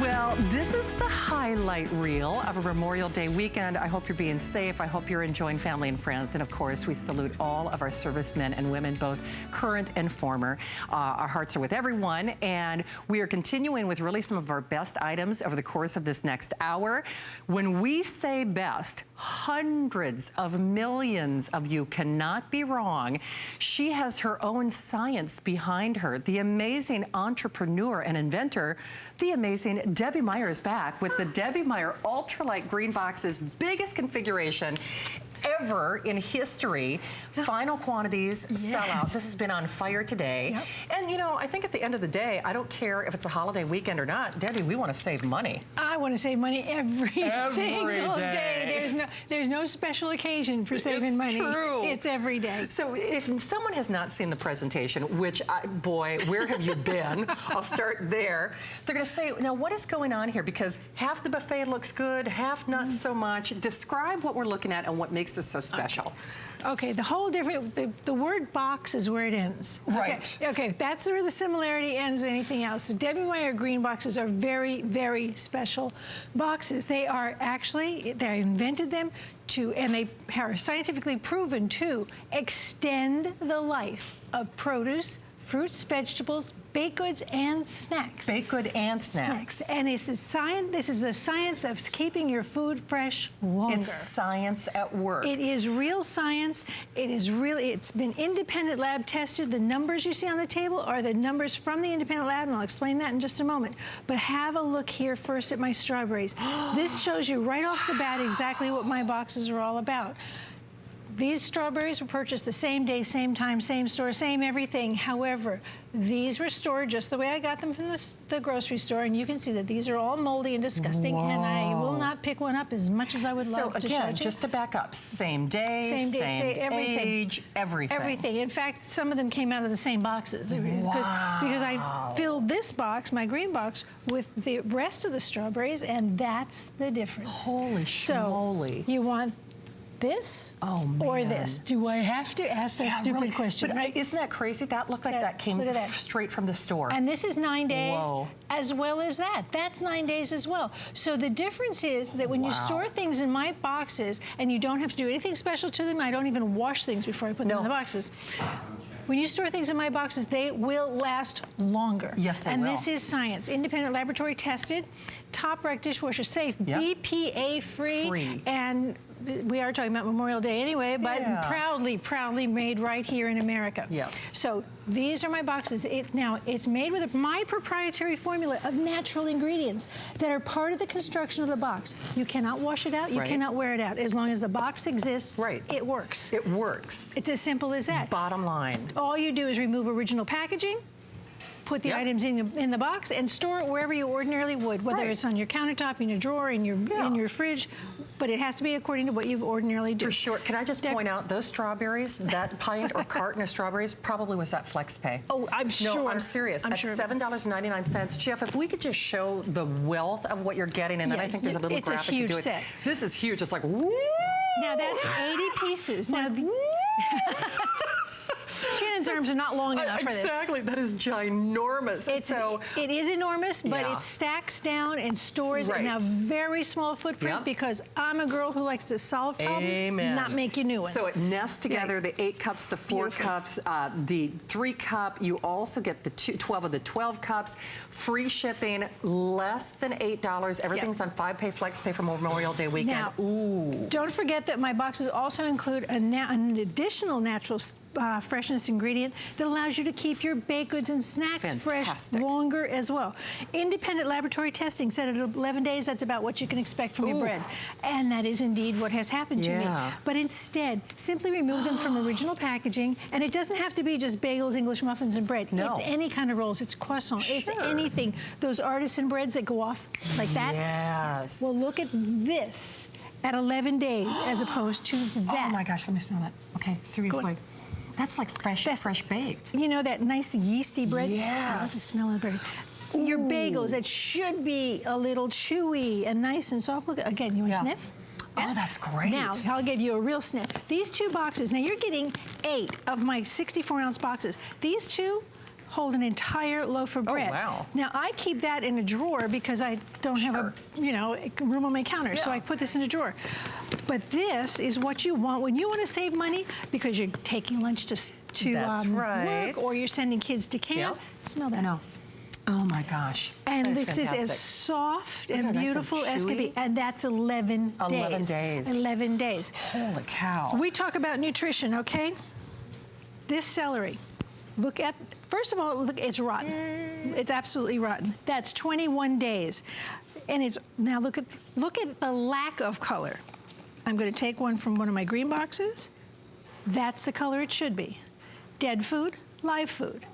Well, this is the highlight reel of a Memorial Day weekend. I hope you're being safe. I hope you're enjoying family and friends. And of course, we salute all of our servicemen and women, both current and former. Our hearts are with everyone. And we are continuing with really some of our best items over the course of this next hour. When we say best, hundreds of millions of you cannot be wrong. She has her own science behind her. The amazing entrepreneur and inventor, the amazing Debbie Meyer is back with the Debbie Meyer Ultralight Green Box's biggest configuration ever in history. Final quantities sell out. This has been on fire today. Yep. And you know, I think at the end of the day, I don't care if it's a holiday weekend or not. Debbie, we want to save money. I want to save money every single day. There's no special occasion for saving money. It's true. It's every day. So if someone has not seen the presentation, which, boy, where have you been? I'll start there. They're going to say, now what is going on here? Because half the buffet looks good, half not so much. Describe what we're looking at and what makes this so special. Okay, the whole different, the word box is where it ends. Right. Okay, that's where the similarity ends with anything else. The Debbie Meyer green boxes are very, very special boxes. They are actually, they invented them to, and they are scientifically proven to extend the life of produce, fruits, vegetables, baked goods, and snacks. Baked good and snacks. And it's the science, this is the science of keeping your food fresh longer. It's science at work. It is real science. It is really, it's been independent lab tested. The numbers you see on the table are the numbers from the independent lab, and I'll explain that in just a moment. But have a look here first at my strawberries. This shows you right off the bat exactly what my boxes are all about. These strawberries were purchased the same day, same time, same store, same everything. However, these were stored just the way I got them from the grocery store, and you can see that these are all moldy and disgusting. Whoa. And I will not pick one up as much as I would love to show you. So again, just to back up, same day, same everything. Age, everything. Everything. In fact, some of them came out of the same boxes. Because I filled this box, my green box, with the rest of the strawberries, and that's the difference. Holy schmoly. So you want this or this? Do I have to ask that stupid question? But right? Isn't that crazy? That looked like that came straight from the store. And this is 9 days as well as that. That's 9 days as well. So the difference is that when you store things in my boxes and you don't have to do anything special to them, I don't even wash things before I put them in the boxes. When you store things in my boxes, they will last longer. Yes, they will. And this is science. Independent laboratory tested, top rack dishwasher safe, BPA free, and we are talking about Memorial Day anyway, but proudly made right here in America. Yes. So these are my boxes. Now, it's made with my proprietary formula of natural ingredients that are part of the construction of the box. You cannot wash it out. You cannot wear it out. As long as the box exists, it works. It works. It's as simple as that. Bottom line. All you do is remove original packaging, put the items in the box, and store it wherever you ordinarily would, whether it's on your countertop, in your drawer, in your fridge, but it has to be according to what you've ordinarily do. For sure. Can I just point out, those strawberries, that pint or carton of strawberries probably was at FlexPay. Oh, I'm sure. No, I'm serious. At $7.99. Jeff, if we could just show the wealth of what you're getting, and then I think there's a little graphic to do it. This is huge. It's like, woo! Now that's 80 pieces. Now, Shannon's arms are not long enough for this. Exactly, that is ginormous. It is enormous, but it stacks down and stores in a very small footprint because I'm a girl who likes to solve problems, not make you new ones. So it nests together, the 8 cups, the 4 cups, the 3 cup. You also get the 12 of the 12 cups, free shipping, less than $8. Everything's on 5-pay, FlexPay for Memorial Day weekend. Now, don't forget that my boxes also include an additional natural freshness ingredient that allows you to keep your baked goods and snacks fresh longer as well. Independent laboratory testing said at 11 days, that's about what you can expect from your bread. And that is indeed what has happened to me. But instead, simply remove them from original packaging, and it doesn't have to be just bagels, English muffins, and bread. It's any kind of rolls, it's croissant, it's anything. Those artisan breads that go off like that. Yes. Well, look at this at 11 days as opposed to that. Oh my gosh, let me smell that. Okay, seriously. That's like fresh baked. You know that nice yeasty bread? Yes. I love the smell of the bread. Your bagels, that should be a little chewy and nice and soft. Look, again, you want to sniff? Oh, that's great. Now, I'll give you a real sniff. These 2 boxes, now you're getting 8 of my 64-ounce boxes. These 2, hold an entire loaf of bread. Oh, wow. Now, I keep that in a drawer because I don't have a, room on my counter, so I put this in a drawer. But this is what you want when you want to save money because you're taking lunch to work or you're sending kids to camp. Smell that. No. Oh my gosh. And this is as soft and beautiful as can be. And that's 11 days. 11 days. 11 days. Holy cow. We talk about nutrition, okay? This celery, look at, first of all, look, it's rotten. It's absolutely rotten. That's 21 days. And it's, now look at the lack of color. I'm gonna take one from one of my green boxes. That's the color it should be. Dead food, live food.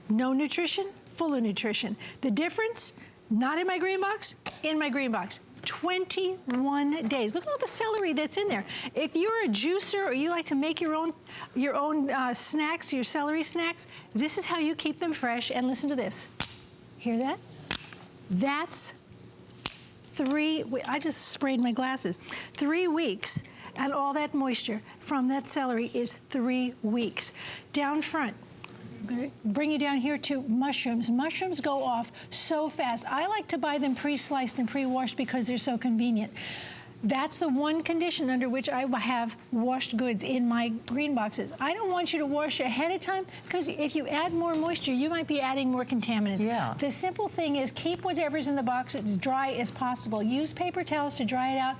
No nutrition, full of nutrition. The difference, not in my green box, in my green box. 21 days. Look at all the celery that's in there. If you're a juicer or you like to make your own snacks, your celery snacks, this is how you keep them fresh. And listen to this. Hear that? That's I just sprayed my glasses. 3 weeks, and all that moisture from that celery is 3 weeks. Down front, bring you down here to mushrooms. Mushrooms go off so fast. I like to buy them pre-sliced and pre-washed because they're so convenient. That's the one condition under which I have washed goods in my green boxes. I don't want you to wash ahead of time because if you add more moisture, you might be adding more contaminants. Yeah. The simple thing is keep whatever's in the box as dry as possible. Use paper towels to dry it out.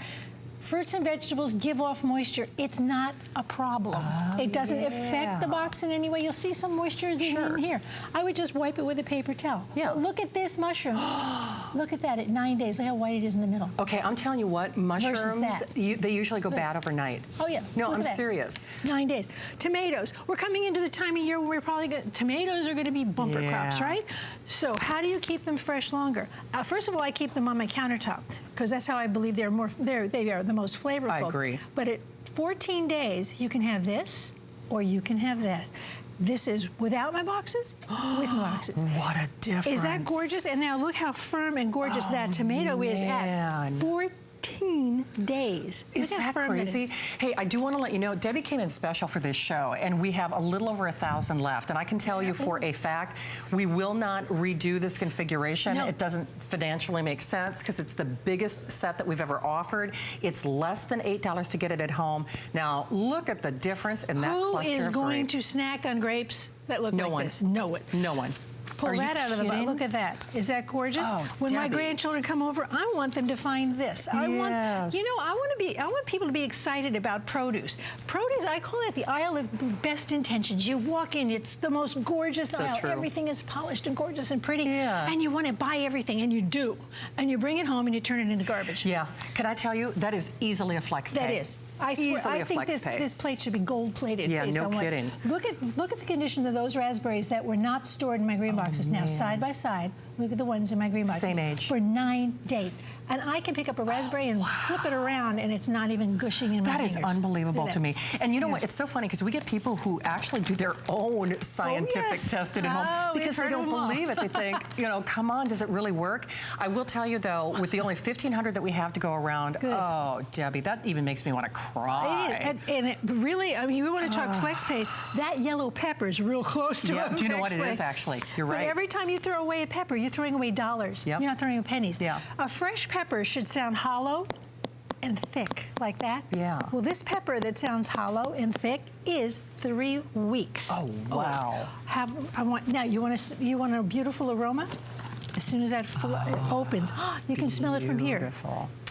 Fruits and vegetables give off moisture. It's not a problem. It doesn't affect the box in any way. You'll see some moisture is in here. I would just wipe it with a paper towel. Yeah. But look at this mushroom. Look at that at 9 days. Look how white it is in the middle. Okay, I'm telling you what, mushrooms, they usually go bad overnight. Oh yeah. No, I'm serious. 9 days. Tomatoes. We're coming into the time of year when we're probably tomatoes are going to be bumper crops, right? So how do you keep them fresh longer? First of all, I keep them on my countertop because that's how I believe they are the most flavorful. I agree. But at 14 days, you can have this or you can have that. This is without my boxes, with my boxes. What a difference. Is that gorgeous? And now look how firm and gorgeous that tomato is at 14 days. Is that crazy? Hey, I do want to let you know, Debbie came in special for this show, and we have a little over 1,000 left. And I can tell you for a fact, we will not redo this configuration. It doesn't financially make sense because it's the biggest set that we've ever offered. It's less than $8 to get it at home. Now, look at the difference in that cluster of grapes. Who is going to snack on grapes that look like this? No one. No one. Pull that out of the box. Look at that. Is that gorgeous? Oh, when my grandchildren come over, I want them to find this. I want people to be excited about produce. Produce, I call it the aisle of best intentions. You walk in, it's the most gorgeous aisle. True. Everything is polished and gorgeous and pretty. And you want to buy everything, and you do. And you bring it home and you turn it into garbage. Yeah. Can I tell you, that is easily a flex pay. That is. I swear, I think this plate should be gold plated. Yeah, based no on kidding. Look at the condition of those raspberries that were not stored in my green boxes. Now, side by side, look at the ones in my green boxes. Same age. For 9 days. And I can pick up a raspberry and flip it around, and it's not even gushing in my fingers. That is unbelievable to me. And you know what? It's so funny because we get people who actually do their own scientific testing at home because they don't believe it. They think, come on, does it really work? I will tell you though, with the only 1,500 that we have to go around, oh, Debbie, that even makes me want to cry. And it really, I mean, we want to talk flex pay. That yellow pepper is real close to it. Do you know what it is actually? You're right. But every time you throw away a pepper, you're throwing away dollars. You're not throwing away pennies. A fresh pepper should sound hollow and thick like that. Well, this pepper that sounds hollow and thick is 3 weeks. Oh wow! Now you want a beautiful aroma. As soon as that opens, you can smell it from here.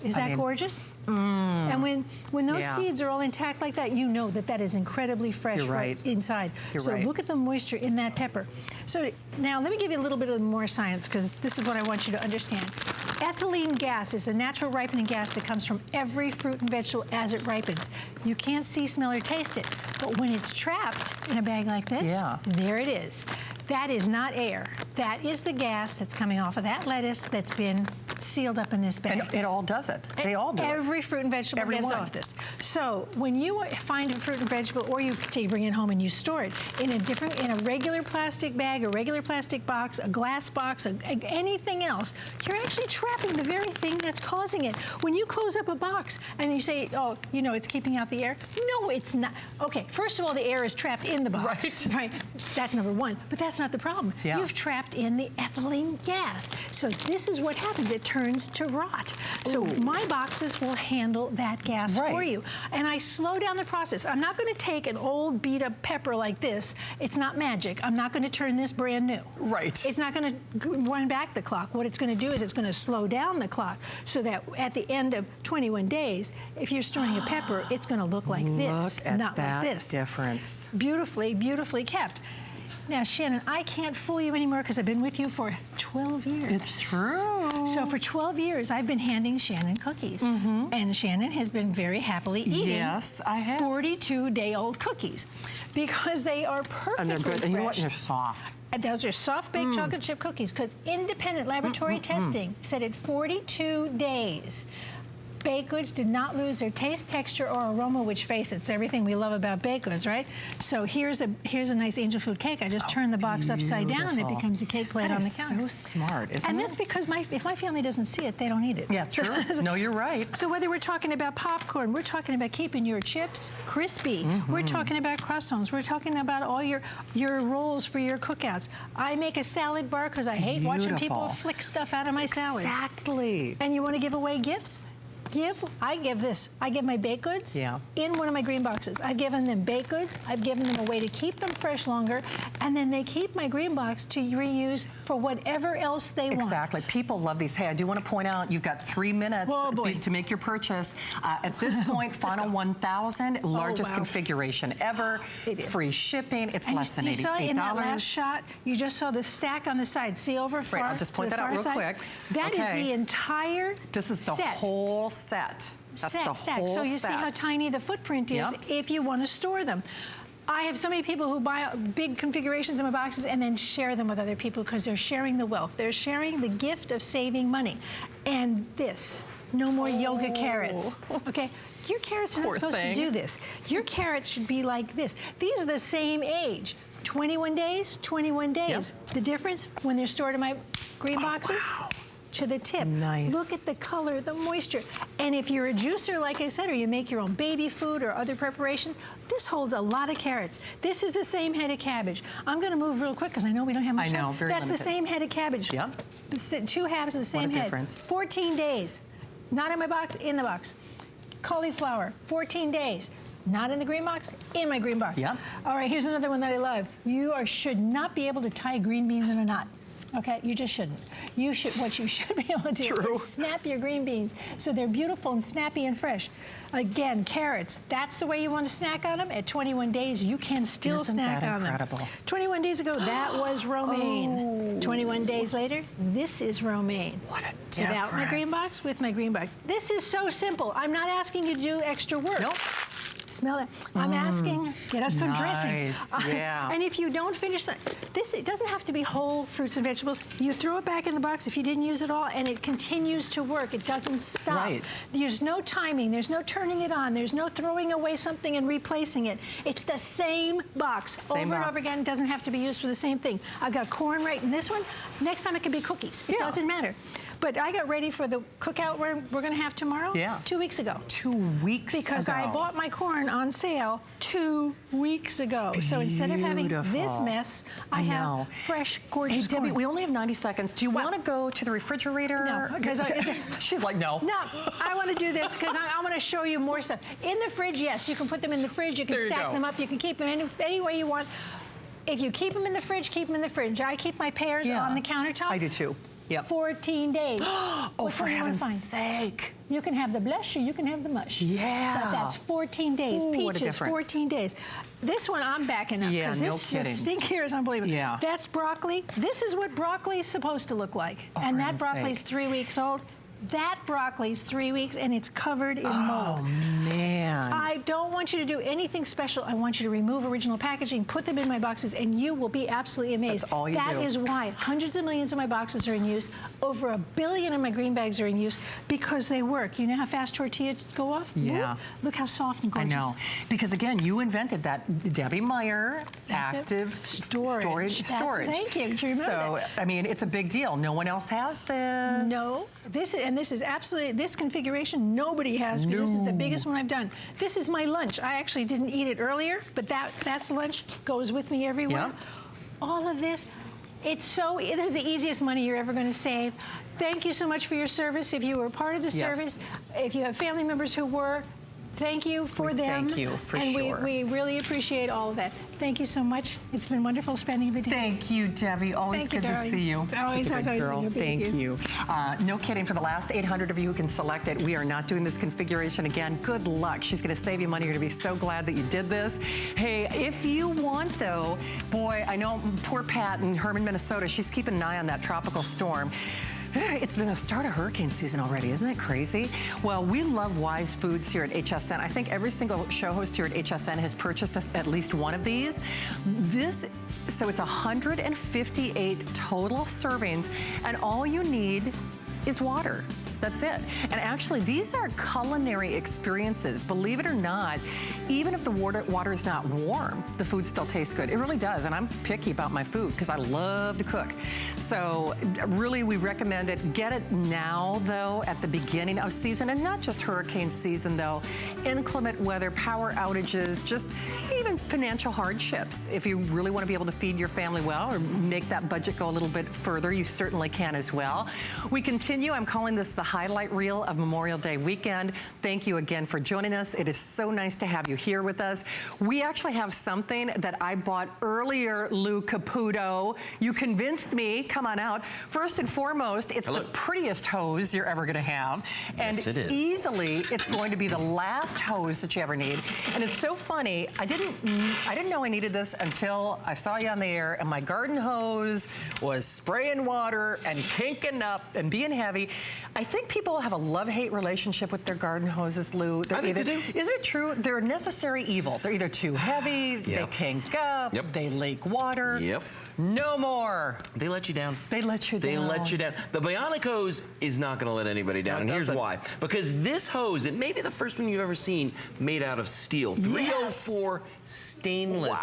Is that gorgeous? And when those seeds are all intact like that, you know that is incredibly fresh right inside. So look at the moisture in that pepper. So now let me give you a little bit of more science because this is what I want you to understand. Ethylene gas is a natural ripening gas that comes from every fruit and vegetable as it ripens. You can't see, smell, or taste it, but when it's trapped in a bag like this, there it is. That is not air. That is the gas that's coming off of that lettuce that's been sealed up in this bag. And it all does it. They all do it. Every fruit and vegetable gives off this. So when you find a fruit and vegetable, or you bring it home and you store it in a regular plastic bag, a regular plastic box, a glass box, anything else, you're actually trapping the very thing that's causing it. When you close up a box and you say, oh, it's keeping out the air. No, it's not. Okay, first of all, the air is trapped in the box. Right. That's number one, but that's not the problem. Yeah. You've trapped in the ethylene gas. So this is what happens. It turns to rot. So my boxes will handle that gas for you. And I slow down the process. I'm not going to take an old beat up pepper like this. It's not magic. I'm not going to turn this brand new. Right. It's not going to run back the clock. What it's going to do is it's going to slow down the clock so that at the end of 21 days, if you're storing a pepper, it's going to look like this, not like this. Difference. Beautifully, beautifully kept. Now, Shannon, I can't fool you anymore because I've been with you for 12 years. It's true. So for 12 years, I've been handing Shannon cookies. And Shannon has been very happily eating Yes, I have. 42-day-old cookies because they are perfectly And they're good. fresh. And you know what? And they're soft. And those are soft baked chocolate chip cookies because independent laboratory testing said at 42 days, baked goods did not lose their taste, texture, or aroma, which, face it, it's everything we love about baked goods, right? So here's a nice angel food cake. I just turn the box upside down and it becomes a cake plate on the counter. That is so smart, isn't it? And that's because if my family doesn't see it, they don't eat it. Yeah, true. No, you're right. So whether we're talking about popcorn, we're talking about keeping your chips crispy, we're talking about croissants, we're talking about all your rolls for your cookouts. I make a salad bar because I hate watching people flick stuff out of my salads. Exactly. And you want to give away gifts? I give my baked goods in one of my green boxes. I've given them baked goods. I've given them a way to keep them fresh longer, and then they keep my green box to reuse for whatever else they want. Exactly. People love these. Hey, I do want to point out you've got 3 minutes to make your purchase. At this point, final 1,000, largest configuration ever. It is. Free shipping. It's less than $88. You saw in that last shot, you just saw the stack on the side. See over far? Right, I'll just point that out real quick. That is the entire This is the whole set. That's the whole set. So you see how tiny the footprint is if you want to store them. I have so many people who buy big configurations in my boxes and then share them with other people because they're sharing the wealth. They're sharing the gift of saving money. And this, no more yoga carrots, okay? Your carrots are not supposed to do this. Your carrots should be like this. These are the same age. 21 days, 21 days. The difference when they're stored in my green boxes? To the tip. Nice. Look at the color, the moisture. And if you're a juicer, like I said, or you make your own baby food or other preparations, this holds a lot of carrots. This is the same head of cabbage. I'm going to move real quick because I know we don't have much time. I know, very That's limited. the same head of cabbage. Yep. 2 halves of the same head. Difference. 14 days. Not in my box, in the box. Cauliflower, 14 days. Not in the green box, in my green box. Yep. All right, here's another one that I love. You should not be able to tie green beans in a knot. Okay, you just shouldn't. What you should be able to do is snap your green beans so they're beautiful and snappy and fresh. Again, carrots, that's the way you want to snack on them. At 21 days, you can still snack on them. 21 days ago, that was romaine. 21 days later, this is romaine. What a difference. Without my green box, with my green box. This is so simple. I'm not asking you to do extra work. Nope. Smell that. I'm asking, get us some dressing. Yeah. And if you don't finish that, it doesn't have to be whole fruits and vegetables. You throw it back in the box if you didn't use it all, and it continues to work. It doesn't stop. Right. There's no timing. There's no turning it on. There's no throwing away something and replacing it. It's the same box over and over again. It doesn't have to be used for the same thing. I've got corn right in this one. Next time it can be cookies. It doesn't matter. But I got ready for the cookout we're going to have tomorrow 2 weeks ago. 2 weeks ago. Because I bought my corn on sale 2 weeks ago. So instead of having this mess, I have fresh, gorgeous corn. Debbie, we only have 90 seconds. Do you want to go to the refrigerator? No, because she's like, no. No, I want to do this because I want to show you more stuff. In the fridge, yes, you can put them in the fridge. You can stack them up. You can keep them any way you want. If you keep them in the fridge, keep them in the fridge. I keep my pears on the countertop. I do too. Yep. 14 days. Oh, for heaven's sake. You can have the blush or you can have the mush. Yeah. But that's 14 days. Ooh, what a Peaches, difference. 14 days. This one I'm backing up because the stink here is unbelievable. Yeah. That's broccoli. This is what broccoli is supposed to look like. And that broccoli's 3 weeks old. That broccoli's 3 weeks and it's covered in mold. Oh, man. I don't want you to do anything special. I want you to remove original packaging, put them in my boxes, and you will be absolutely amazed. That's all you do. That is why hundreds of millions of my boxes are in use. Over 1 billion of my green bags are in use because they work. You know how fast tortillas go off? Yeah. Look how soft and gorgeous. I know. Because again, you invented that Debbie Meyer active storage. Thank you. Do you remember that? I mean, it's a big deal. No one else has this. No. and this is absolutely, this configuration nobody has, but this is the biggest one I've done. This is my lunch. I actually didn't eat it earlier, but that's lunch, goes with me everywhere. Yep. All of this, this is the easiest money you're ever going to save. Thank you so much for your service. If you were part of the service, if you have family members who were, thank you for them. Thank you, for sure. And we really appreciate all of that. Thank you so much. It's been wonderful spending the day. Thank you, Debbie. Always good to see you. Always, Such a good girl. Thank you. No kidding, for the last 800 of you who can select it, we are not doing this configuration again. Good luck. She's going to save you money. You're going to be so glad that you did this. Hey, if you want, though, boy, I know poor Pat in Herman, Minnesota, she's keeping an eye on that tropical storm. It's been the start of hurricane season already. Isn't that crazy? Well, we love Wise Foods here at HSN. I think every single show host here at HSN has purchased at least one of these. So it's 158 total servings, and all you need is water. That's it. And actually, these are culinary experiences. Believe it or not, even if the water is not warm, the food still tastes good. It really does. And I'm picky about my food because I love to cook. So really, we recommend it. Get it now, though, at the beginning of season, and not just hurricane season, though. Inclement weather, power outages, just even financial hardships. If you really want to be able to feed your family well or make that budget go a little bit further, you certainly can as well. We continue. I'm calling this the highlight reel of Memorial Day weekend. Thank you again for joining us. It is so nice to have you here with us. We actually have something that I bought earlier, Lou Caputo. You convinced me. Come on out. First and foremost, it's the prettiest hose you're ever going to have. And yes, it is. Easily, it's going to be the last hose that you ever need. And it's so funny. I didn't know I needed this until I saw you on the air, and my garden hose was spraying water and kinking up and being heavy. I think people have a love-hate relationship with their garden hoses, Lou. I think they do. Is it true? They're a necessary evil. They're either too heavy, they kink up, they leak water. No more. They let you down. They let you down. They let you down. The Bionic hose is not going to let anybody down, and here's why. Because this hose, it may be the first one you've ever seen made out of steel. 304 stainless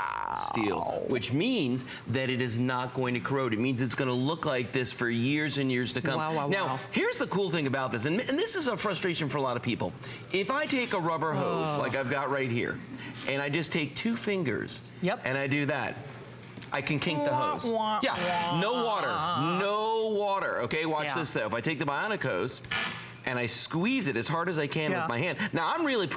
steel, which means that it is not going to corrode. It means it's going to look like this for years and years to come. Now, here's the cool thing about this, and this is a frustration for a lot of people. If I take a rubber hose, like I've got right here, and I just take 2 fingers, and I do that, I can kink the hose. No water. No water. Okay, watch this though. If I take the Bionic hose and I squeeze it as hard as I can with my hand. Now I'm really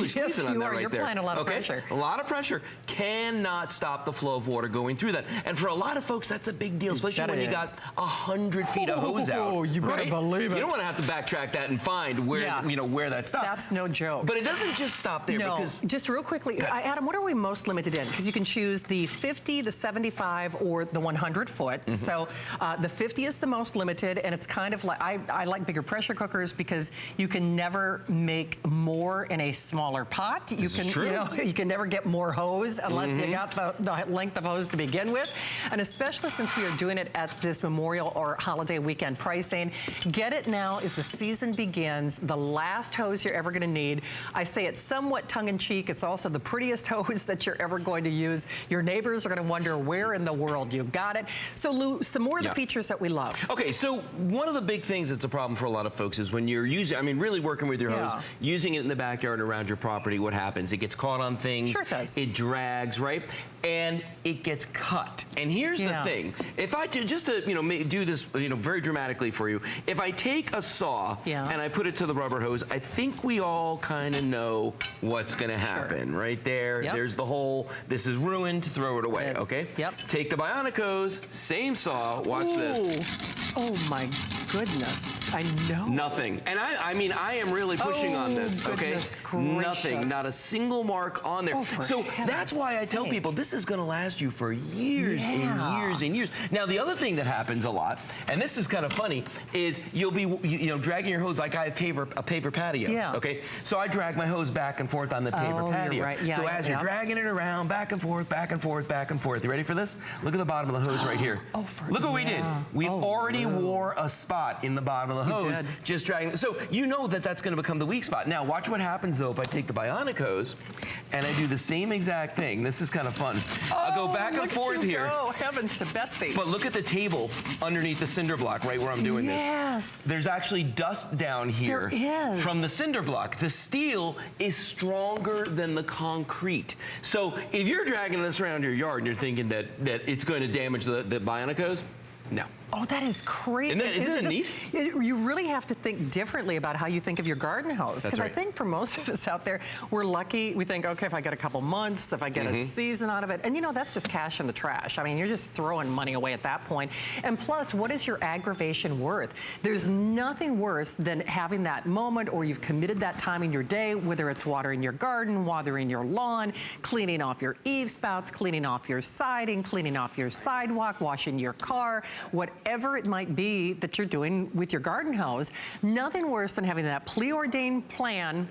squeezing on that right there. You're applying a lot of pressure. A lot of pressure cannot stop the flow of water going through that. And for a lot of folks, that's a big deal, especially when you got 100 feet of hose out. Oh, you better believe it. You don't want to have to backtrack that and find where where that stopped. That's no joke. But it doesn't just stop there. No, because just real quickly, Adam, what are we most limited in? Because you can choose the 50, the 75, or the 100 foot. So the 50 is the most limited, and it's kind of like, I like bigger pressure cookers because you can never make more in a smaller pot. You can never get more hose unless you got the length of hose to begin with. And especially since we are doing it at this Memorial or holiday weekend pricing, get it now as the season begins. The last hose you're ever going to need. I say it somewhat tongue-in-cheek. It's also the prettiest hose that you're ever going to use. Your neighbors are going to wonder where in the world you got it. So Lou, some more of the features that we love. Okay, so one of the big things that's a problem for a lot of folks is when you're using, I mean, really working with your hose, using it in the backyard around your property, what happens? It gets caught on things. Sure it does. It drags, right? And it gets cut. And here's the thing. If I, just to, do this, very dramatically for you, if I take a saw and I put it to the rubber hose, I think we all kind of know what's going to happen. Right there, there's the hole. This is ruined, throw it away, okay? Take the Bionic hose, same saw, watch this. Oh my goodness, I know. Nothing. And I mean, I am really pushing on this, okay? Nothing, not a single mark on there. So that's why I tell people this is going to last you for years and years and years. Now, the other thing that happens a lot, and this is kind of funny, is you'll be, dragging your hose like I have a paper patio, okay? So I drag my hose back and forth on the paper patio. So as you're dragging it around, back and forth, back and forth, back and forth. You ready for this? Look at the bottom of the hose right here. Look what we did. We already wore a spot in the bottom of the hose, just dragging. So you know that that's going to become the weak spot. Now watch what happens though if I take the Bionic hose and I do the same exact thing. This is kind of fun. I'll go back and forth here. Oh, heavens to Betsy. But look at the table underneath the cinder block, right where I'm doing this. Yes. There's actually dust down here from the cinder block. The steel is stronger than the concrete. So if you're dragging this around your yard and you're thinking that it's going to damage the Bionic hose, no. Oh, that is crazy. Isn't it neat? You really have to think differently about how you think of your garden hose. Because I think for most of us out there, we're lucky. We think, okay, if I get a couple months, if I get a season out of it. And you know, that's just cash in the trash. I mean, you're just throwing money away at that point. And plus, what is your aggravation worth? There's nothing worse than having that moment or you've committed that time in your day, whether it's watering your garden, watering your lawn, cleaning off your eave spouts, cleaning off your siding, cleaning off your sidewalk, washing your car, whatever it might be that you're doing with your garden hose, nothing worse than having that preordained plan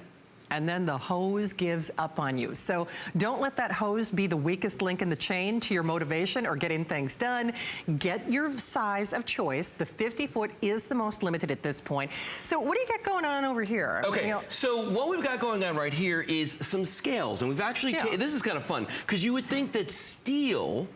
and then the hose gives up on you. So don't let that hose be the weakest link in the chain to your motivation or getting things done. Get your size of choice. The 50-foot is the most limited at this point. So what do you got going on over here? Okay, so what we've got going on right here is some scales. And we've actually, this is kind of fun, because you would think that steel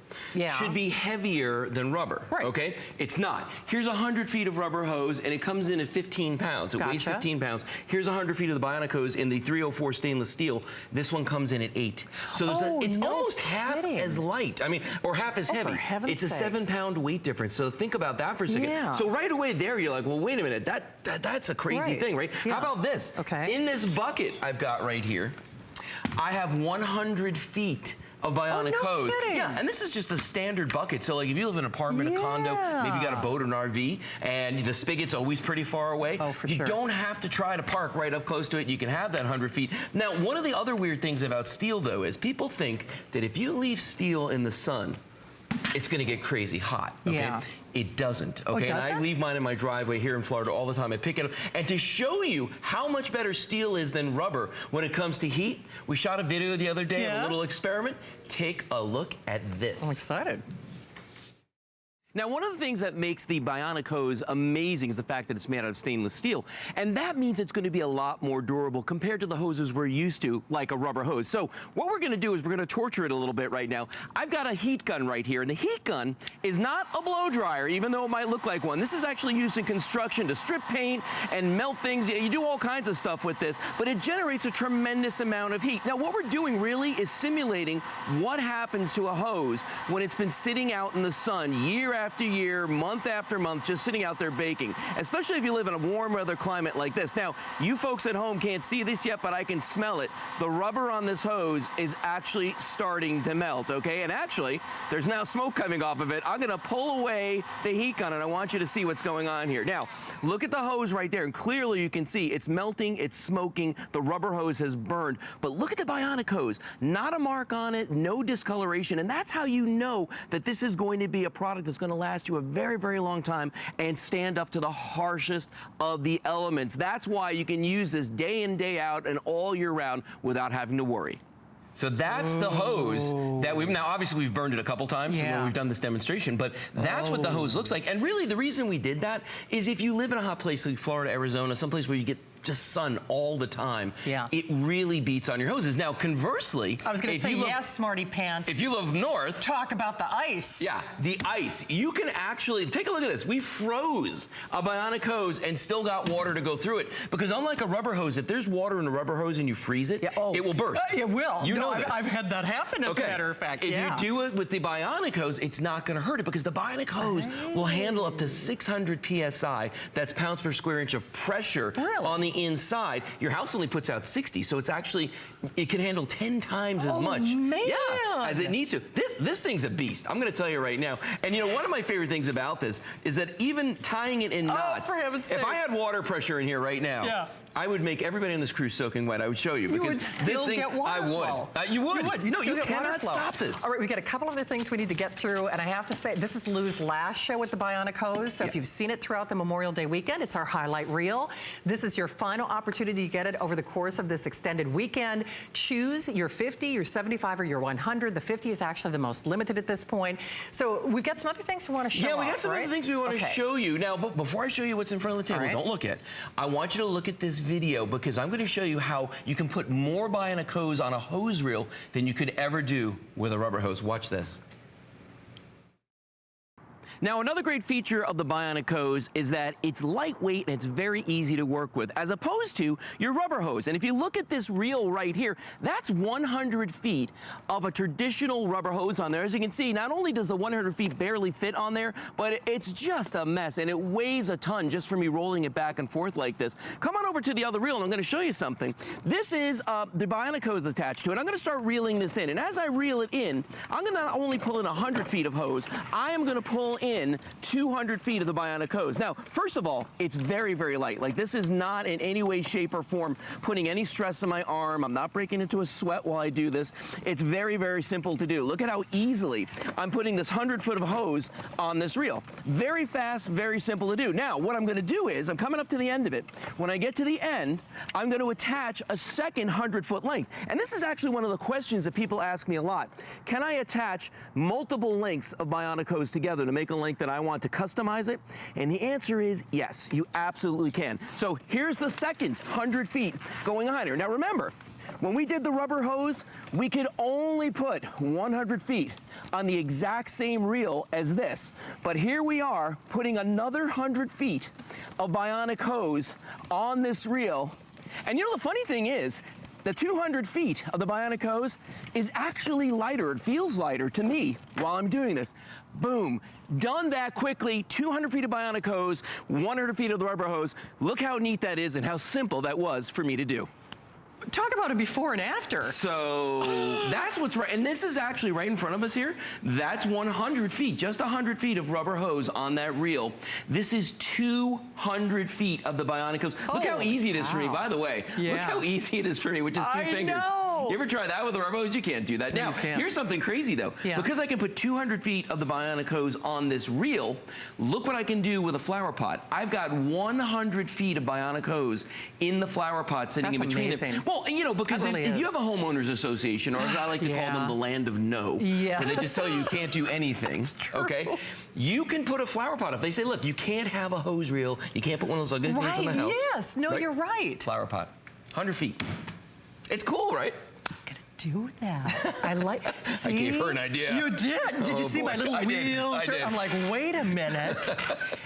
should be heavier than rubber, okay? It's not. Here's 100 feet of rubber hose, and it comes in at 15 pounds. It weighs 15 pounds. Here's 100 feet of the Bionic hose in the 304 stainless steel. This one comes in at 8. So there's it's almost half as light. I mean, or half as heavy. It's a 7-pound weight difference. So think about that for a second. So right away there, you're like, well, wait a minute. That's a crazy thing, right? How about this? In this bucket I've got right here, I have 100 feet of Bionic hose. Yeah, and this is just a standard bucket. So like if you live in an apartment, a condo, maybe you got a boat or an RV, and the spigot's always pretty far away. You don't have to try to park right up close to it. You can have that 100 feet. Now, one of the other weird things about steel, though, is people think that if you leave steel in the sun, it's going to get crazy hot. Okay? It doesn't, okay? And I leave mine in my driveway here in Florida all the time. I pick it up. And to show you how much better steel is than rubber when it comes to heat, we shot a video the other day of a little experiment. Take a look at this. I'm excited. Now, one of the things that makes the Bionic hose amazing is the fact that it's made out of stainless steel. And that means it's going to be a lot more durable compared to the hoses we're used to, like a rubber hose. So what we're going to do is we're going to torture it a little bit right now. I've got a heat gun right here, and the heat gun is not a blow dryer, even though it might look like one. This is actually used in construction to strip paint and melt things. You do all kinds of stuff with this, but it generates a tremendous amount of heat. Now, what we're doing really is simulating what happens to a hose when it's been sitting out in the sun year after year, month after month, just sitting out there baking, especially if you live in a warm weather climate like this. Now, you folks at home can't see this yet, but I can smell it. The rubber on this hose is actually starting to melt, okay? And actually, there's now smoke coming off of it. I'm gonna pull away the heat gun, and I want you to see what's going on here. Now, look at the hose right there, and clearly you can see it's melting, it's smoking, the rubber hose has burned. But look at the Bionic hose. Not a mark on it, no discoloration, and that's how you know that this is going to be a product that's gonna last you a very, very long time and stand up to the harshest of the elements. That's why you can use this day in, day out, and all year round without having to worry. So that's the hose that now obviously we've burned it a couple times when we've done this demonstration, but that's what the hose looks like. And really the reason we did that is if you live in a hot place like Florida, Arizona, someplace where you get just sun all the time, it really beats on your hoses. Now, conversely, I was going to say, yes, smarty pants. If you live north, talk about the ice. Yeah, the ice. You can actually, take a look at this. We froze a Bionic hose and still got water to go through it. Because unlike a rubber hose, if there's water in a rubber hose and you freeze it, it will burst. It will. You know this. I've had that happen, as a matter of fact. If you do it with the Bionic hose, it's not going to hurt it because the Bionic hose will handle up to 600 PSI. That's pounds per square inch of pressure on the inside. Your house only puts out 60, so it's actually, it can handle 10 times as much. As it needs to. This thing's a beast. I'm going to tell you right now. And you know, one of my favorite things about this is that even tying it in knots, for heaven's sake. if I had water pressure in here right now, I would make everybody on this cruise soaking wet. I would show you. You because would still this thing, get water I would. flow. You would. You No, you get water cannot flow. stop this. All right, we got a couple other things we need to get through, and I have to say, this is Lou's last show with the Bionic Hose, so if you've seen it throughout the Memorial Day weekend, it's our highlight reel. This is your final opportunity to get it over the course of this extended weekend. Choose your 50, your 75, or your 100. The 50 is actually the most limited at this point. So we've got some other things we want to show Yeah, we got off, some right? other things we want to show you. Now, but before I show you what's in front of the table, don't look at it. I want you to look at this video because I'm going to show you how you can put more Bionic hose on a hose reel than you could ever do with a rubber hose. Watch this. Now, another great feature of the Bionic hose is that it's lightweight and it's very easy to work with, as opposed to your rubber hose. And if you look at this reel right here, that's 100 feet of a traditional rubber hose on there. As you can see, not only does the 100 feet barely fit on there, but it's just a mess, and it weighs a ton just for me rolling it back and forth like this. Come on over to the other reel, and I'm going to show you something. This is the Bionic hose attached to it. I'm going to start reeling this in, and as I reel it in, I'm going to not only pull in 100 feet of hose, I am going to pull in 200 feet of the Bionic hose. Now, first of all, it's very, very light. Like, this is not in any way, shape, or form putting any stress on my arm. I'm not breaking into a sweat while I do this. It's very, very simple to do. Look at how easily I'm putting this 100 foot of hose on this reel. Very fast, very simple to do. Now, what I'm going to do is, I'm coming up to the end of it. When I get to the end, I'm going to attach a second 100 foot length. And this is actually one of the questions that people ask me a lot. Can I attach multiple lengths of Bionic hose together to make a length that I want to customize it? And the answer is yes, you absolutely can. So here's the second 100 feet going on here. Now remember, when we did the rubber hose, we could only put 100 feet on the exact same reel as this. But here we are putting another 100 feet of Bionic hose on this reel. And you know, the funny thing is, the 200 feet of the Bionic hose is actually lighter. It feels lighter to me while I'm doing this. Boom. Done that quickly. 200 feet of Bionic hose, 100 feet of the rubber hose. Look how neat that is and how simple that was for me to do. Talk about a before and after. So that's what's right. And this is actually right in front of us here. That's 100 feet, just 100 feet of rubber hose on that reel. This is 200 feet of the Bionic hose. Look how easy it is for me, by the way. Yeah. Look how easy it is for me with just two fingers. know. You ever try that with a rubber hose? You can't do that. Now, here's something crazy though. Because I can put 200 feet of the Bionic hose on this reel, look what I can do with a flower pot. I've got 100 feet of Bionic hose in the flower pot sitting in between them. Well, you know, because if you have a homeowners association, or as I like to call them, the land of no, where they just tell you you can't do anything, okay? You can put a flower pot. If they say, look, you can't have a hose reel, you can't put one of those ugly things in the house. Yes, no, you're right. Flower pot, 100 feet. It's cool, right? Do that. I like. See? I gave her an idea. You did. Did you see my little wheels? I did. I'm like, wait a minute.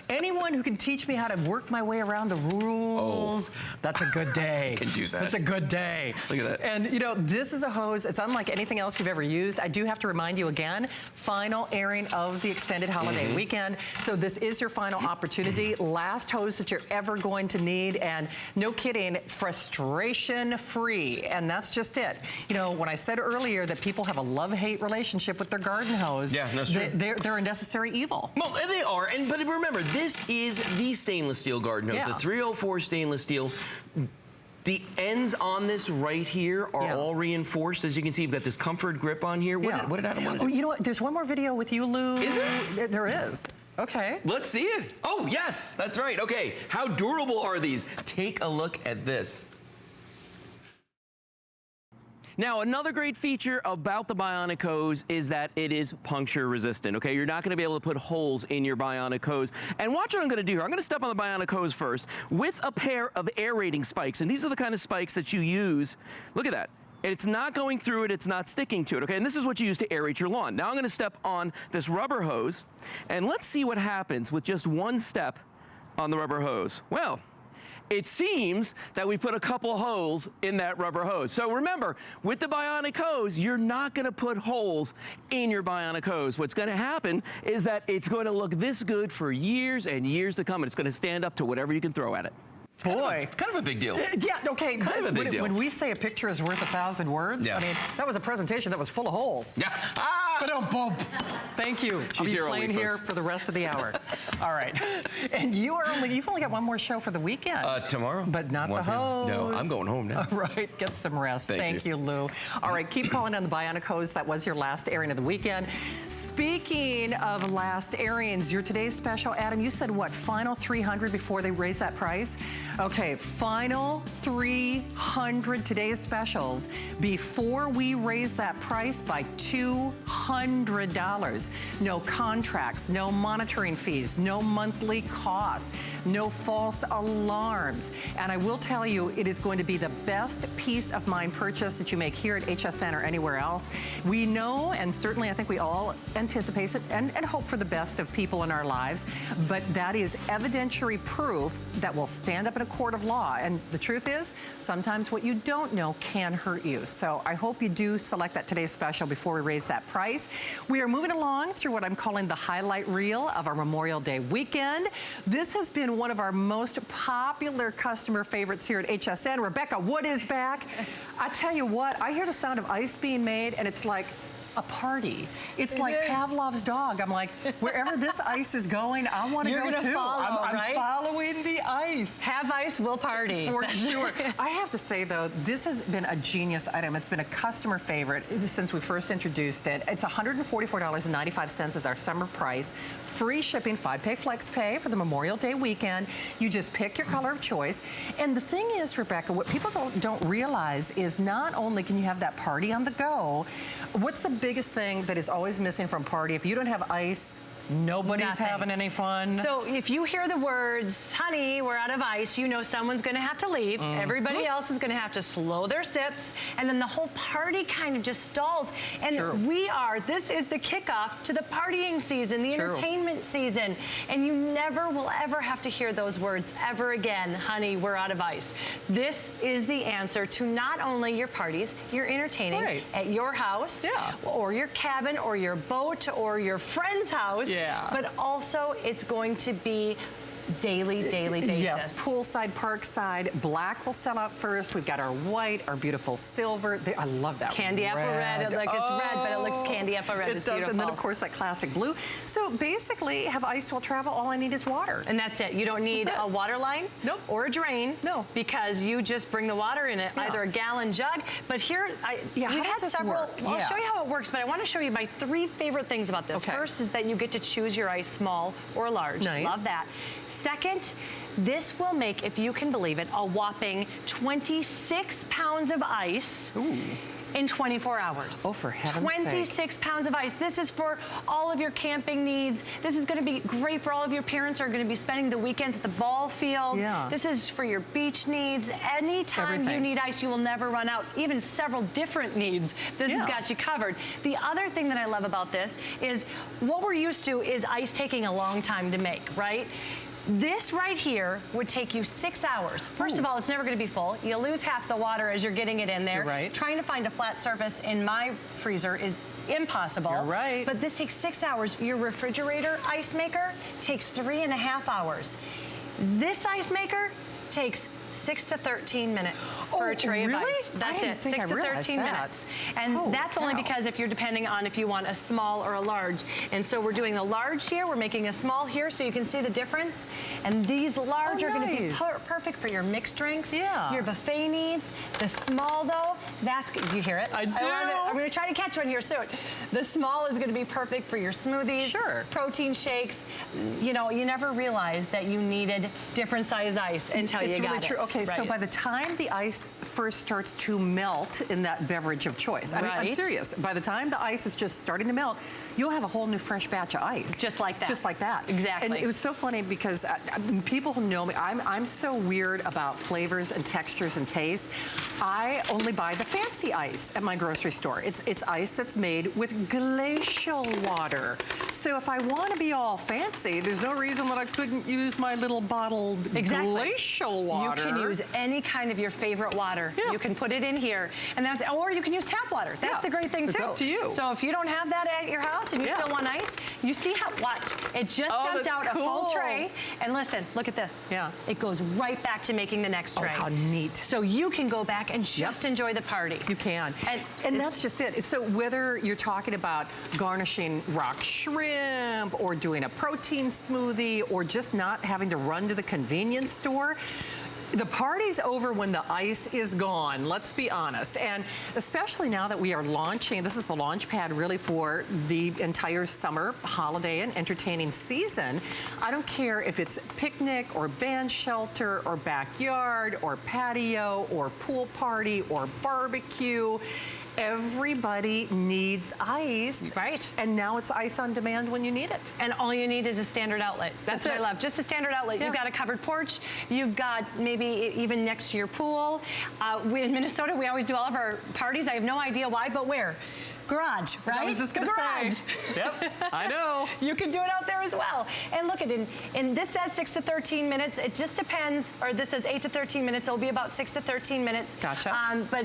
Anyone who can teach me how to work my way around the rules, that's a good day. I can do that. That's a good day. Look at that. And you know, this is a hose. It's unlike anything else you've ever used. I do have to remind you again, final airing of the extended holiday weekend. So this is your final opportunity. Last hose that you're ever going to need. And no kidding, frustration free. And that's just it. You know, when I said earlier that people have a love-hate relationship with their garden hose, that's true. They're a necessary evil. Well, they are, but remember, this is the stainless steel garden hose, the 304 stainless steel. The ends on this right here are all reinforced. As you can see, you've got this comfort grip on here. What did Adam want to do? Oh, you know what? There's one more video with you, Lou. Is there? There is. Okay. Let's see it. Oh, yes, that's right. Okay, how durable are these? Take a look at this. Now, another great feature about the Bionic hose is that it is puncture resistant, okay? You're not gonna be able to put holes in your Bionic hose. And watch what I'm gonna do here. I'm gonna step on the Bionic hose first with a pair of aerating spikes. And these are the kind of spikes that you use. Look at that. It's not going through it, it's not sticking to it, okay? And this is what you use to aerate your lawn. Now I'm gonna step on this rubber hose, and let's see what happens with just one step on the rubber hose. Well, it seems that we put a couple holes in that rubber hose. So remember, with the Bionic hose, you're not gonna put holes in your Bionic hose. What's gonna happen is that it's gonna look this good for years and years to come, and it's gonna stand up to whatever you can throw at it. Boy. Kind of a big deal. Yeah, okay. Kind of a big deal. When we say a picture is worth 1,000 words, I mean, that was a presentation that was full of holes. Yeah. But don't bump. Thank you. I'll be playing here for the rest of the hour. All right. And you've only got one more show for the weekend. Tomorrow. But not the hose. No, I'm going home now. All right, get some rest. Thank you, Lou. All right, keep calling on the Bionic hose. That was your last airing of the weekend. Speaking of last airings, your today's special, Adam, you said what, final 300 before they raise that price? Okay, final 300 today's specials before we raise that price by $200. No contracts, no monitoring fees, no monthly costs, no false alarms. And I will tell you, it is going to be the best peace of mind purchase that you make here at HSN or anywhere else. We know, and certainly I think we all anticipate it and hope for the best of people in our lives, but that is evidentiary proof that will stand up in a court of law. And the truth is, sometimes what you don't know can hurt you. So I hope you do select that today's special before we raise that price. We are moving along through what I'm calling the highlight reel of our Memorial Day weekend. This has been one of our most popular customer favorites here at HSN. Rebecca Wood is back. I tell you what, I hear the sound of ice being made and it's like a party. It's like Pavlov's dog. I'm like, wherever this ice is going, I want to go too. I'm following the ice. Have ice, we'll party. For sure. I have to say though, this has been a genius item. It's been a customer favorite since we first introduced it. It's $144.95 is our summer price. Free shipping, 5-pay flex pay for the Memorial Day weekend. You just pick your color of choice. And the thing is, Rebecca, what people don't realize is not only can you have that party on the go, what's the biggest thing that is always missing from party? If you don't have ice, nobody's having any fun. So if you hear the words, honey, we're out of ice, you know someone's gonna have to leave. Everybody else is gonna have to slow their sips, and then the whole party kind of just stalls. And this is the kickoff to the partying season, the entertainment season. And you never will ever have to hear those words ever again, honey, we're out of ice. This is the answer to not only your parties, your entertaining at your house, or your cabin, or your boat, or your friend's house. But also it's going to be daily basis. Yes, poolside, parkside. Black will sell out first. We've got our white, our beautiful silver. I love that candy apple red. It's red, but it looks candy apple red. It does, and then of course that classic blue. So basically, have ice will travel. All I need is water, and that's it. You don't need a water line, or a drain, because you just bring the water in it, either a gallon jug. But here, we've had several. I'll show you how it works, but I want to show you my 3 favorite things about this. First is that you get to choose your ice, small or large. Love that. Second, this will make, if you can believe it, a whopping 26 pounds of ice in 24 hours. Oh, for heaven's sake. 26 pounds of ice. This is for all of your camping needs. This is going to be great for all of your parents who are going to be spending the weekends at the ball field. This is for your beach needs. Anytime you need ice, you will never run out. Even several different needs. This has got you covered. The other thing that I love about this is what we're used to is ice taking a long time to make, right? This right here would take you 6 hours. First of all, it's never going to be full. You lose half the water as you're getting it in there. Trying to find a flat surface in my freezer is impossible. But this takes 6 hours. Your refrigerator ice maker takes 3.5 hours. This ice maker takes 6 to 13 minutes for a tray of ice. That's it, 6 to 13 minutes. And that's only because if you're depending on if you want a small or a large. And so we're doing the large here, we're making a small here so you can see the difference. And these large are gonna be perfect for your mixed drinks, your buffet needs. The small though, that's good. Do you hear it? I do. I'm gonna try to catch one here soon. The small is gonna be perfect for your smoothies, protein shakes. You know, you never realized that you needed different size ice until you got it. It's really true. Okay, so by the time the ice first starts to melt in that beverage of choice, I mean, I'm serious. By the time the ice is just starting to melt, you'll have a whole new fresh batch of ice. Just like that. Just like that. Exactly. And it was so funny because people who know me, I'm so weird about flavors and textures and tastes. I only buy the fancy ice at my grocery store. It's ice that's made with glacial water. So if I want to be all fancy, there's no reason that I couldn't use my little bottled glacial water. You can use any kind of your favorite water. Yeah. You can put it in here, and that's, or you can use tap water. That's the great thing too. It's up to you. So if you don't have that at your house and you still want ice, you see how, watch, it just dumped out a full tray. And listen, look at this. Yeah. It goes right back to making the next tray. Oh, how neat. So you can go back and just enjoy the party. You can. And that's just it. So whether you're talking about garnishing rock shrimp or doing a protein smoothie or just not having to run to the convenience store, the party's over when the ice is gone, let's be honest. And especially now that we are launching, this is the launch pad really for the entire summer holiday and entertaining season. I don't care if it's picnic or band shelter or backyard or patio or pool party or barbecue. Everybody needs ice. Right. And now it's ice on demand when you need it. And all you need is a standard outlet. That's what I love. Just a standard outlet. You've got a covered porch. You've got maybe even next to your pool. In Minnesota, we always do all of our parties. I have no idea why, but where? Garage, right? I was just going to say. Yep, I know. You can do it out there as well. And look at it, and this says 6 to 13 minutes. It just depends, or this says 8 to 13 minutes. It'll be about 6 to 13 minutes. Gotcha. But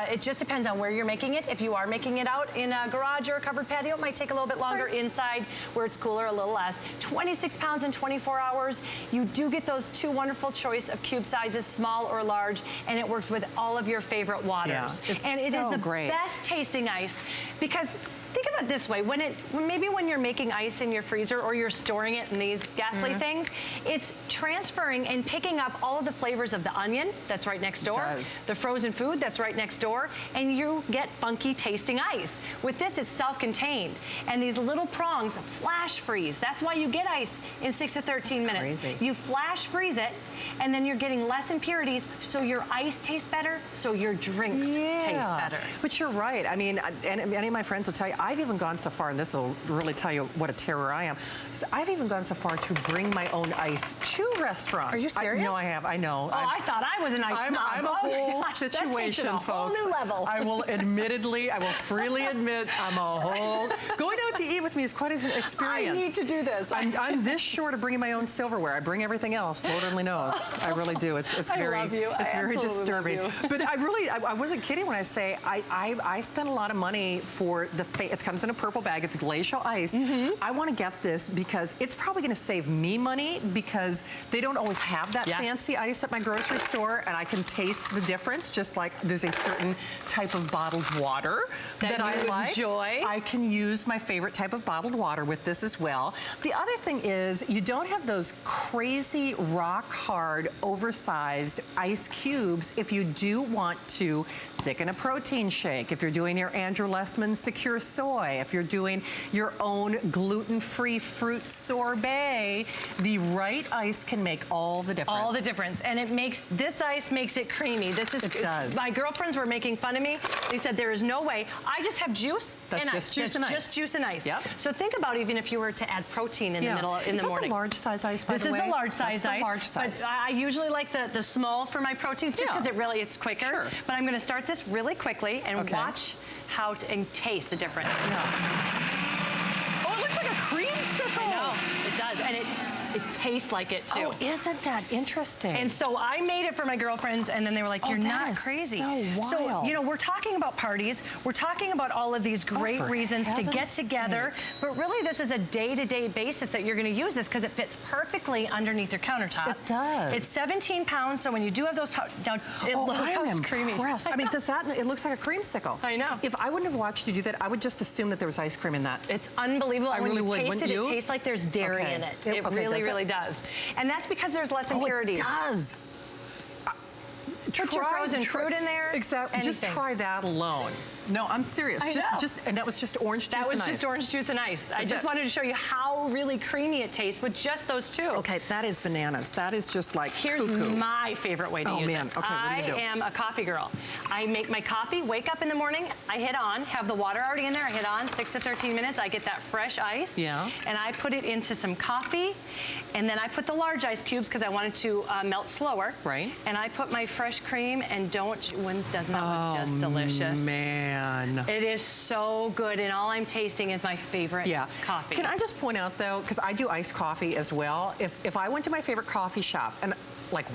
it just depends on where you're making it. If you are making it out in a garage or a covered patio, it might take a little bit longer. Inside, where it's cooler, a little less. 26 pounds in 24 hours. You do get those two wonderful choice of cube sizes, small or large, and it works with all of your favorite waters. Yeah, it's and it so is the great. best tasting ice, because think about it this way, maybe when you're making ice in your freezer or you're storing it in these ghastly things, it's transferring and picking up all of the flavors of the onion that's right next door, the frozen food that's right next door, and you get funky tasting ice. With this, it's self-contained, and these little prongs flash freeze. That's why you get ice in 6 to 13 minutes. Crazy. You flash freeze it, and then you're getting less impurities, so your ice tastes better, so your drinks taste better. But you're right. I mean, and any of my friends will tell you, I've even gone so far, and this will really tell you what a terror I am. So I've even gone so far to bring my own ice to restaurants. Are you serious? No, I have. I know. Oh, I thought I was an ice snob. I'm a whole situation, that takes it a folks. whole new level. I will freely admit I'm a whole. Going out to eat with me is quite an experience. I need to do this. I'm this short of bringing my own silverware. I bring everything else. Lord only knows. I really do. It's very. I love you. It's very disturbing. Love you. But I wasn't kidding when I say I spent a lot of money for it comes in a purple bag. It's glacial ice. I want to get this because it's probably going to save me money because they don't always have that fancy ice at my grocery store, and I can taste the difference. Just like there's a certain type of bottled water that I like. Enjoy. I can use my favorite type of bottled water with this as well. The other thing is you don't have those crazy rock hard oversized ice cubes if you do want to thicken a protein shake, if you're doing your Andrew Lessman Secure Soy, if you're doing your own gluten-free fruit sorbet, the right ice can make all the difference. All the difference. And this ice makes it creamy. It does. My girlfriends were making fun of me. They said, there is no way. I just have juice and ice. That's just juice and ice. Yep. So think about even if you were to add protein in the middle, in the morning. Is that the large size ice, by the way? This is the large size That's ice. the large size. But I usually like the small for my proteins just because it's quicker. Sure. But I'm going to start this really quickly and watch how and taste the difference. Oh, it looks like a creamsicle. I know, it does. And it tastes like it too. Oh, isn't that interesting? And so I made it for my girlfriends, and then they were like, "You're not crazy." So wild. So you know, we're talking about parties. We're talking about all of these great reasons to get together. But really, this is a day-to-day basis that you're going to use this because it fits perfectly underneath your countertop. It does. It's 17 pounds, so when you do have those down, look how creamy. I mean, it looks like a creamsicle. I know. If I wouldn't have watched you do that, I would just assume that there was ice cream in that. It's unbelievable. I and really when would. you taste it, Wouldn't it you? tastes like there's dairy in it. It really does. And that's because there's less impurities. It does. Put your frozen fruit in there. Exactly. Just try that alone. No, I'm serious. I know. And that was just orange juice and ice. That was just orange juice and ice. I just wanted to show you how really creamy it tastes with just those two. Okay, that is bananas. That is just like Here's cuckoo. my favorite way to use it. Okay, what do you do? I am a coffee girl. I make my coffee, wake up in the morning, I hit on, have the water already in there, I hit on 6 to 13 minutes, I get that fresh ice. Yeah. And I put it into some coffee, and then I put the large ice cubes because I wanted to melt slower. Right. And I put my fresh cream, and doesn't that look just delicious? Man. It is so good, and all I'm tasting is my favorite coffee. Can I just point out, though, because I do iced coffee as well, if I went to my favorite coffee shop, and like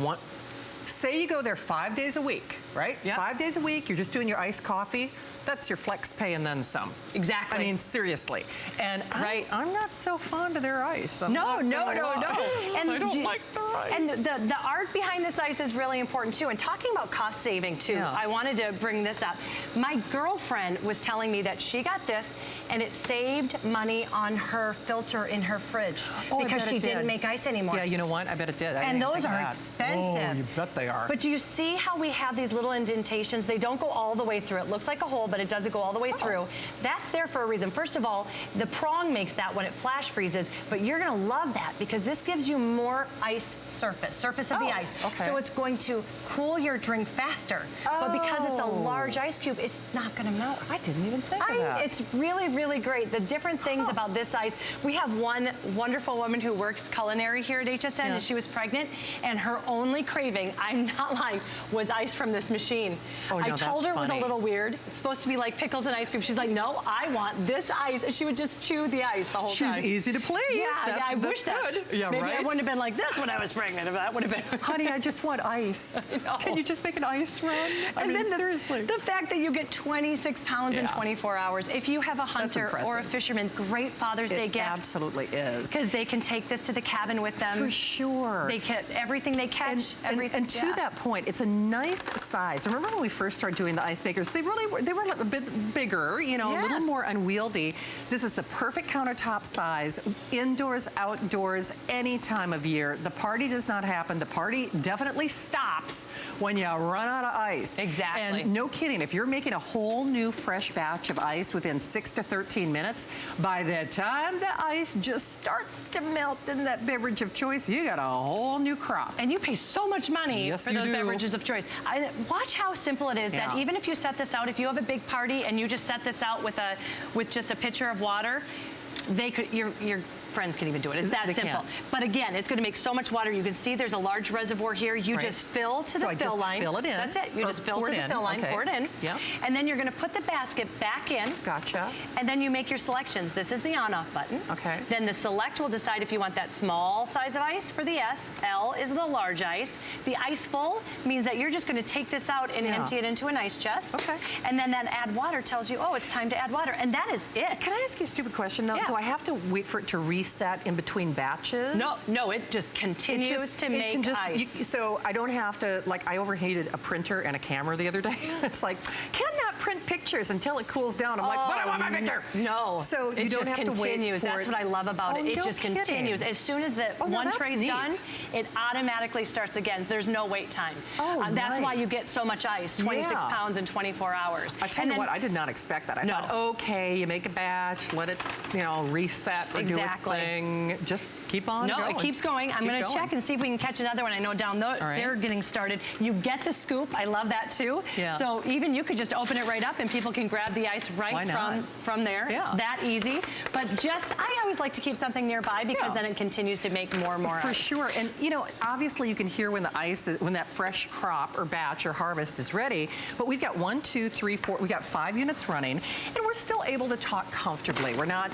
say you go there 5 days a week, right? Yep. 5 days a week, you're just doing your iced coffee. That's your flex pay and then some. Exactly. I mean, seriously. And right. I'm not so fond of their ice. No. And I don't like their ice. And the art behind this ice is really important too. And talking about cost saving too, I wanted to bring this up. My girlfriend was telling me that she got this and it saved money on her filter in her fridge because she didn't make ice anymore. Yeah, you know what? I bet it did. And those are expensive. Oh, you bet they are. But do you see how we have these little indentations? They don't go all the way through. It looks like a hole, but it doesn't go all the way through. That's there for a reason. First of all, the prong makes that when it flash freezes, but you're gonna love that because this gives you more ice surface of the ice. Okay. So it's going to cool your drink faster. But because it's a large ice cube, it's not gonna melt. I didn't even think of that. It's really, really great. The different things about this ice. We have one wonderful woman who works culinary here at HSN and she was pregnant and her only craving, I'm not lying, was ice from this machine. Oh, no, I told her it was a funny. little weird. It's supposed to be like pickles and ice cream. She's like, no, I want this ice. And she would just chew the ice the whole time. She's easy to please. Yeah, I wish that. Yeah, maybe right? I wouldn't have been like this when I was pregnant. If that would have been. Honey, I just want ice. Can you just make an ice run? I mean, seriously. The fact that you get 26 pounds in 24 hours. If you have a hunter or a fisherman, great Father's Day gift. Absolutely is. Because they can take this to the cabin with them. For sure. They get everything they catch. And to that point, it's a nice size. Remember when we first started doing the ice makers? They were a bit bigger, you know, a little more unwieldy. This is the perfect countertop size, indoors, outdoors, any time of year. The party does not happen. The party definitely stops when you run out of ice. Exactly. And no kidding, if you're making a whole new fresh batch of ice within 6 to 13 minutes, by the time the ice just starts to melt in that beverage of choice, you got a whole new crop. And you pay so much money for those beverages of choice. Watch how simple it is that even if you set this out, if you have a big party and you just set this out with just a pitcher of water, they could, your friends can even do it. It's that simple. But again, it's going to make so much water. You can see there's a large reservoir here. You just fill to the fill line. Fill it in. That's it. You just fill to the fill line, pour it in. Yeah. And then you're going to put the basket back in. Gotcha. And then you make your selections. This is the on-off button. Okay. Then the select will decide if you want that small size of ice for the S. L is the large ice. The ice full means that you're just going to take this out and empty it into an ice chest. Okay. And then that add water tells you, oh, it's time to add water. And that is it. Can I ask you a stupid question though? Do I have to wait for it to reset in between batches? No, it just continues to make ice. So I don't have to, like, I overheated a printer and a camera the other day. It's like, cannot print pictures until it cools down. I'm like, but I want my picture. No. So you don't have continues. to wait for That's what I love about it. It just continues. As soon as the one tray's done, it automatically starts again. There's no wait time. That's why you get so much ice, 26 pounds in 24 hours. I tell you what, I did not expect that. I thought, okay, you make a batch, let it, reset or do its thing. Just keep on going. No, it keeps going. I'm going to check and see if we can catch another one. I know down they're getting started. You get the scoop. I love that too. Yeah. So even you could just open it right up and people can grab the ice right from there. Yeah. It's that easy. But I always like to keep something nearby because then it continues to make more and more ice. For sure. And obviously you can hear when the ice is, when that fresh crop or batch or harvest is ready. But we've got 1, 2, 3, 4, we got 5 units running and we're still able to talk comfortably. We're not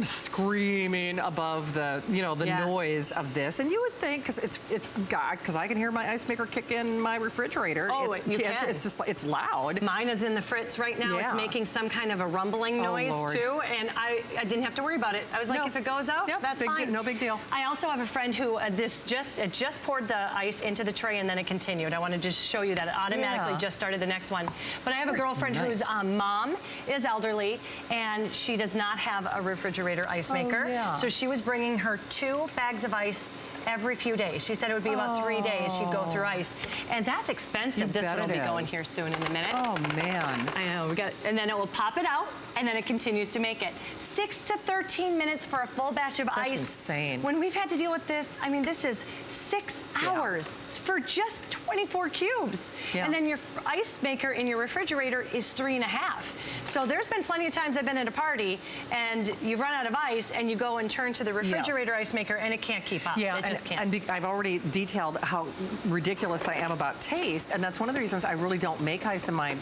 screaming above the noise of this, and you would think because I can hear my ice maker kick in my refrigerator. Oh, you can. It's just it's loud. Mine is in the fritz right now. It's making some kind of a rumbling noise too, and I didn't have to worry about it. I was like, if it goes out, that's fine. No big deal. I also have a friend who just poured the ice into the tray and then it continued. I want to just show you that it automatically just started the next one. But I have a girlfriend whose mom is elderly and she does not have a refrigerator ice maker. So she was bringing her 2 bags of ice every few days. She said it would be about 3 days she'd go through ice. And that's expensive. This one will be going here soon in a minute. Oh man. I know, and then it will pop it out and then it continues to make it. 6 to 13 minutes for a full batch of ice. That's insane. When we've had to deal with this, I mean, this is 6 hours for just 24 cubes. And then your ice maker in your refrigerator is 3.5. So there's been plenty of times I've been at a party and you run out of ice and you go and turn to the refrigerator ice maker and it can't keep up. Yeah, it just can't. And I've already detailed how ridiculous I am about taste, and that's one of the reasons I really don't make ice in my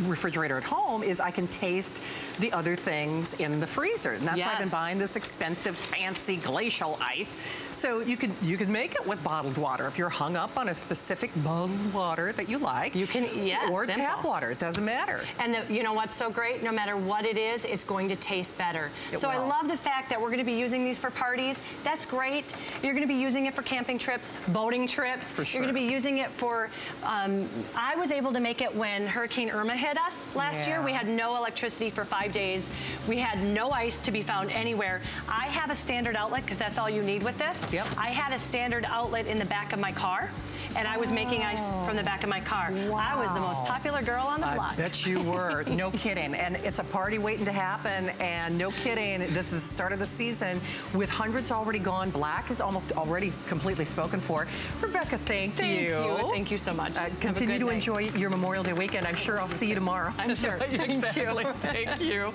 refrigerator at home, is I can taste the other things in the freezer. And that's why I've been buying this expensive, fancy glacial ice. So you could make it with bottled water if you're hung up on a specific bottled water that you like. You can, or simple. Tap water, it doesn't matter. And you know what's so great? No matter what it is, it's going to taste better. I love the fact that we're going to be using these for parties. That's great. You're going to be using it for camping trips, boating trips. For sure. You're going to be using it for, I was able to make it when Hurricane Irma hit us last year. We had no electricity for 5 days. We had no ice to be found anywhere. I have a standard outlet because that's all you need with this. Yep. I had a standard outlet in the back of my car, and I was making ice from the back of my car. Wow. I was the most popular girl on the block. I bet you were. No kidding. And it's a party waiting to happen, and no kidding, this is the start of the season with hundreds already gone. Black is almost already completely spoken for. Rebecca, thank you. Thank you so much. Continue to enjoy your Memorial Day weekend. I'm sure I'll see you tomorrow. I'm sure. Exactly. Thank you.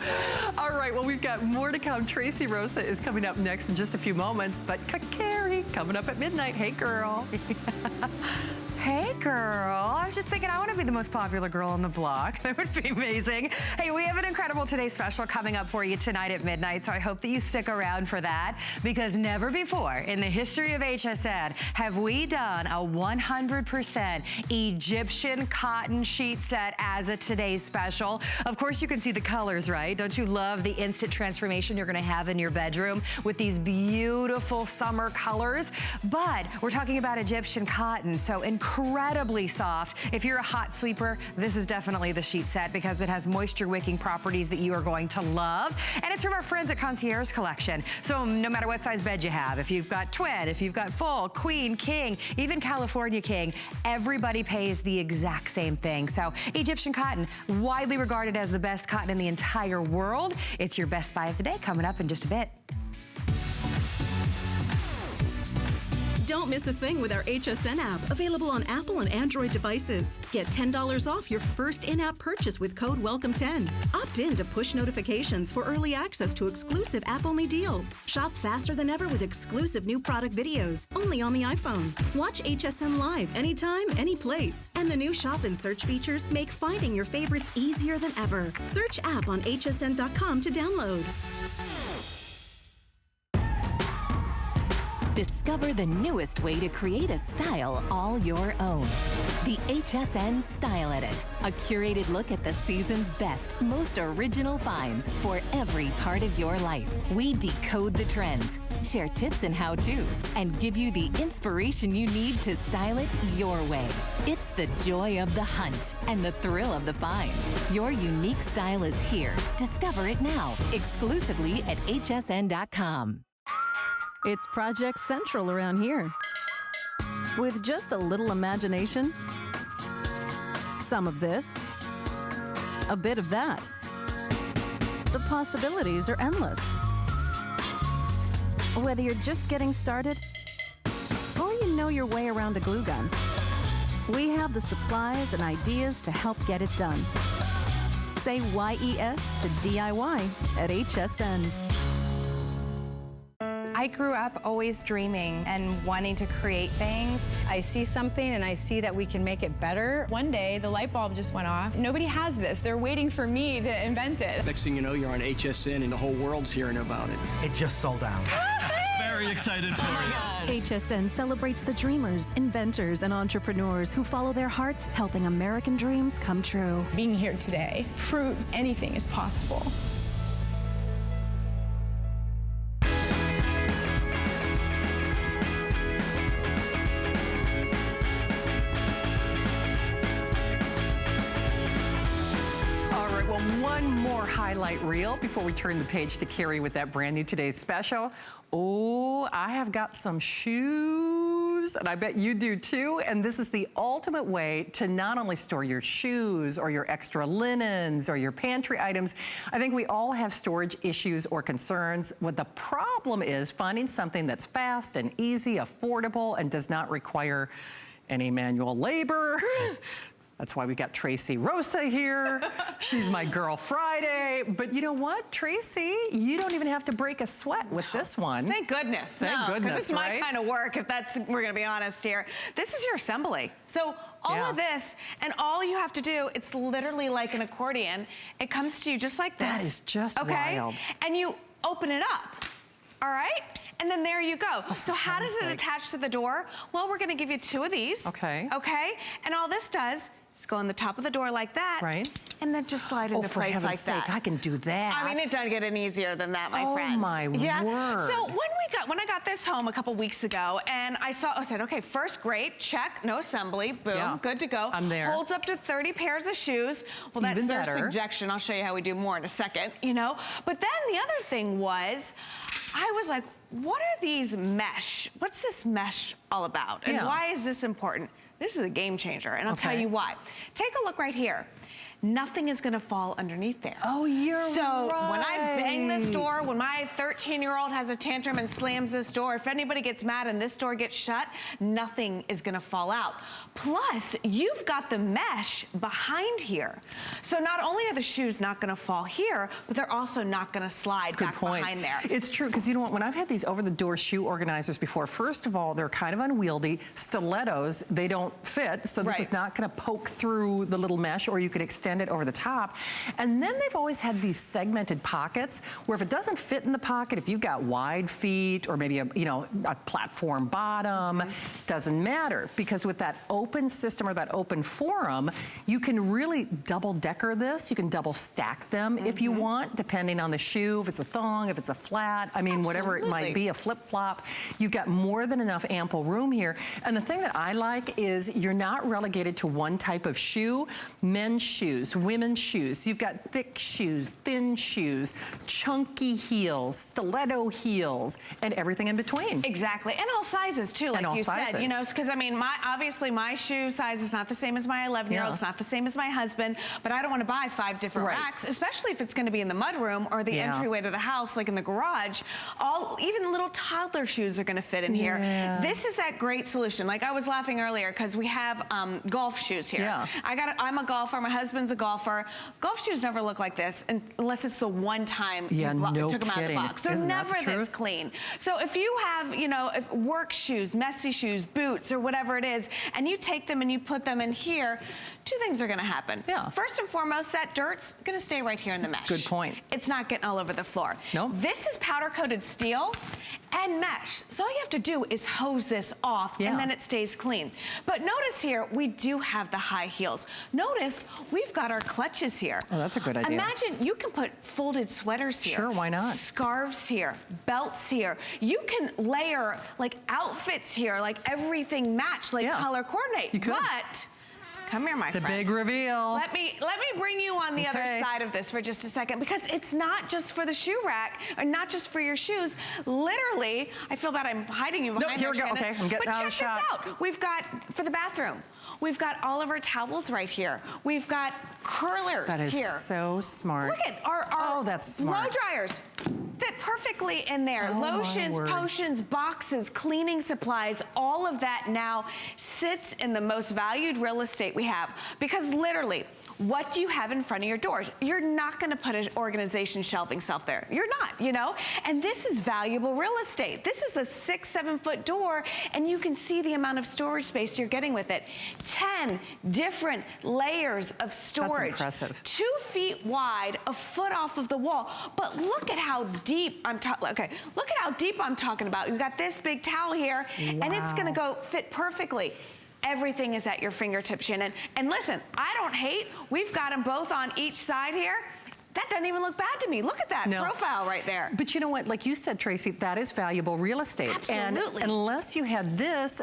All right, well, we've got more to come. Tracy Rosa is coming up next in just a few moments, but Carrie coming up at midnight. Hey, girl. Hey, girl. I was just thinking I want to be the most popular girl on the block. That would be amazing. Hey, we have an incredible Today Special coming up for you tonight at midnight, so I hope that you stick around for that, because never before in the history of HSN have we done a 100% Egyptian cotton sheet set as a Today Special. Of course, you can see the colors, right? Don't you love the instant transformation you're going to have in your bedroom with these beautiful summer colors? But we're talking about Egyptian cotton, so incredibly soft. If you're a hot sleeper, this is definitely the sheet set because it has moisture wicking properties that you are going to love. And it's from our friends at Concierge Collection. So no matter what size bed you have, if you've got twin, if you've got full, queen, king, even California king, everybody pays the exact same thing. So Egyptian cotton, widely regarded as the best cotton in the entire world. It's your best buy of the day coming up in just a bit. Don't miss a thing with our HSN app, available on Apple and Android devices. Get $10 off your first in-app purchase with code WELCOME10. Opt in to push notifications for early access to exclusive app-only deals. Shop faster than ever with exclusive new product videos, only on the iPhone. Watch HSN Live anytime, any place. And the new shop and search features make finding your favorites easier than ever. Search app on hsn.com to download. Discover the newest way to create a style all your own. The HSN Style Edit, a curated look at the season's best, most original finds for every part of your life. We decode the trends, share tips and how-tos, and give you the inspiration you need to style it your way. It's the joy of the hunt and the thrill of the find. Your unique style is here. Discover it now, exclusively at hsn.com. It's Project Central around here. With just a little imagination, some of this, a bit of that. The possibilities are endless. Whether you're just getting started or you know your way around a glue gun, we have the supplies and ideas to help get it done. Say YES to DIY at HSN. I grew up always dreaming and wanting to create things. I see something and I see that we can make it better. One day, the light bulb just went off. Nobody has this. They're waiting for me to invent it. Next thing you know, you're on HSN and the whole world's hearing about it. It just sold out. Very excited for you. HSN celebrates the dreamers, inventors, and entrepreneurs who follow their hearts, helping American dreams come true. Being here today proves anything is possible. One more highlight reel before we turn the page to Carrie with that brand new Today's Special. Oh, I have got some shoes, and I bet you do too. And this is the ultimate way to not only store your shoes or your extra linens or your pantry items. I think we all have storage issues or concerns. What the problem is finding something that's fast and easy, affordable, and does not require any manual labor. That's why we got Tracy Rosa here. She's my girl Friday. But you know what, Tracy? You don't even have to break a sweat with this one. Thank goodness. Thank goodness, because this is my kind of work, if that's, we're gonna be honest here. This is your assembly. So all of this, and all you have to do, it's literally like an accordion. It comes to you just like this. That is just wild. And you open it up, all right? And then there you go. So how does it attach to the door? Well, we're gonna give you 2 of these. Okay. Okay, and all this does is go on the top of the door like that. Right. And then just slide into for place heaven's like sake, that. I can do that. I mean, it doesn't get any easier than that, my friends. Oh my word. So when I got this home a couple weeks ago, and I said, okay, first great, check, no assembly, boom, good to go. I'm there. Holds up to 30 pairs of shoes. Well, that's Even their better. suggestion. I'll show you how we do more in a second, you know. But then the other thing was, I was like, what are these mesh? What's this mesh all about? And why is this important? This is a game changer, and I'll tell you why. Take a look right here. Nothing is gonna fall underneath there. Oh, you're right. So when I bang this door, when my 13-year-old has a tantrum and slams this door, if anybody gets mad and this door gets shut, nothing is gonna fall out. Plus, you've got the mesh behind here. So not only are the shoes not gonna fall here, but they're also not gonna slide back behind there. It's true, because you know what, when I've had these over-the-door shoe organizers before, first of all, they're kind of unwieldy. Stilettos, they don't fit, so this is not gonna poke through the little mesh, or you could extend it over the top. And then they've always had these segmented pockets where if it doesn't fit in the pocket, if you've got wide feet or maybe a platform bottom, doesn't matter, because with that open system or that open forum, you can really double decker this. You can double stack them if you want, depending on the shoe, if it's a thong, if it's a flat, I mean, whatever it might be, a flip-flop. You've got more than enough ample room here. And the thing that I like is you're not relegated to one type of shoe. Men's shoes, women's shoes. You've got thick shoes, thin shoes, chunky heels, stiletto heels, and everything in between. Exactly, and all sizes too, like you said. You know, because I mean, obviously my shoe size is not the same as my 11-year-old. It's not the same as my husband, but I don't want to buy 5 different racks, especially if it's going to be in the mudroom or the entryway to the house, like in the garage. Even little toddler shoes are going to fit in here. This is that great solution. Like I was laughing earlier because we have golf shoes here. I'm a golfer. My husband's a golfer. Golf shoes never look like this unless it's the one time you took them out of the box. They're never this clean. So if you have, if work shoes, messy shoes, boots, or whatever it is, and you take them and you put them in here, 2 things are gonna happen. First and foremost, that dirt's gonna stay right here in the mesh. Good point. It's not getting all over the floor. Nope. This is powder coated steel and mesh. So all you have to do is hose this off and then it stays clean. But notice here, we do have the high heels. Notice we've got our clutches here. Oh, that's a good idea. Imagine you can put folded sweaters here. Sure, why not? Scarves here, belts here. You can layer like outfits here, like everything match, like color coordinate. You could. But come here, my friend. The big reveal. Let me bring you on the other side of this for just a second, because it's not just for the shoe rack, or not just for your shoes. Literally, I feel bad I'm hiding you behind here we go. Okay, I'm getting out of the shot. But check this out. We've got, for the bathroom, we've got all of our towels right here. We've got curlers here. That is so smart. Look at our that's smart. blow dryers. Fit perfectly in there. Lotions, potions, boxes, cleaning supplies, all of that now sits in the most valued real estate we have. Because literally, what do you have in front of your doors? You're not gonna put an organization shelving shelf there. You're not, And this is valuable real estate. This is a 6-7 foot door, and you can see the amount of storage space you're getting with it. 10 different layers of storage. That's impressive. 2 feet wide, a foot off of the wall. But look at how deep I'm talking. Okay, look at how deep I'm talking about. You've got this big towel here, and it's gonna fit perfectly. Everything is at your fingertips, Shannon. And listen, I don't hate, we've got them both on each side here. That doesn't even look bad to me. Look at that profile right there. But you know what, like you said, Tracy, that is valuable real estate. Absolutely. And unless you had this,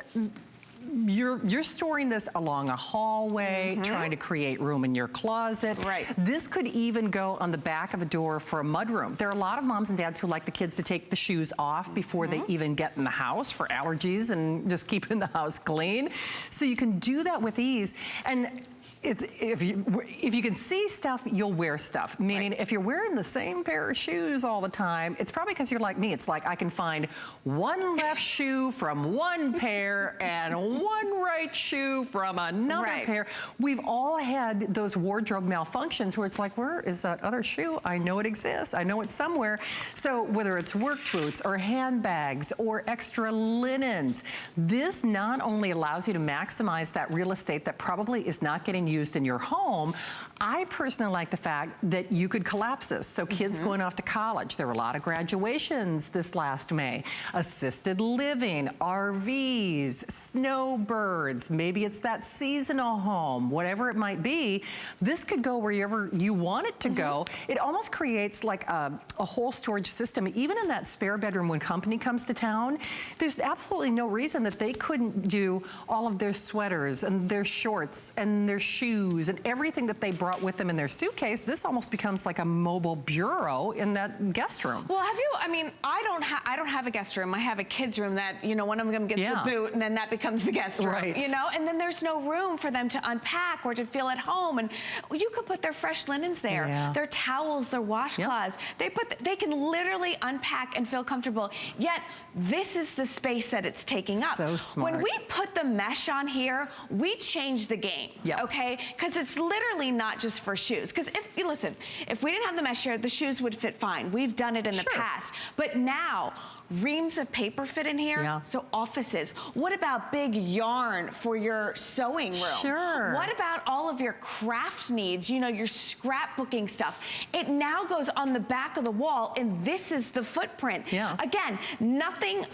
you're storing this along a hallway, trying to create room in your closet. Right. This could even go on the back of a door for a mudroom. There are a lot of moms and dads who like the kids to take the shoes off before they even get in the house for allergies and just keeping the house clean. So you can do that with ease. And if you can see stuff, you'll wear stuff. Meaning, if you're wearing the same pair of shoes all the time, it's probably because you're like me. It's like I can find one left shoe from one pair and one right shoe from another pair. We've all had those wardrobe malfunctions where it's like, where is that other shoe? I know it exists. I know it's somewhere. So whether it's work boots or handbags or extra linens, this not only allows you to maximize that real estate that probably is not getting used in your home. I personally like the fact that you could collapse this. So kids going off to college, there were a lot of graduations this last May. Assisted living, RVs, snowbirds, maybe it's that seasonal home, whatever it might be. This could go wherever you want it to go. It almost creates like a whole storage system. Even in that spare bedroom when company comes to town, there's absolutely no reason that they couldn't do all of their sweaters and their shorts and their shoes and everything that they brought with them in their suitcase. This almost becomes like a mobile bureau in that guest room. Well, have you, I mean, I don't have a guest room. I have a kid's room that, you know, one of them gets the boot and then that becomes the guest room, you know, and then there's no room for them to unpack or to feel at home. And you could put their fresh linens there, their towels, their washcloths. They can literally unpack and feel comfortable. Yet this is the space that it's taking up. So smart. When we put the mesh on here, we change the game. Okay, because it's literally not just for shoes. Because listen, if we didn't have the mesh here, the shoes would fit fine. We've done it in the past. But now, reams of paper fit in here, so offices. What about big yarn for your sewing room? What about all of your craft needs, you know, your scrapbooking stuff? It now goes on the back of the wall, and this is the footprint. Again, nothing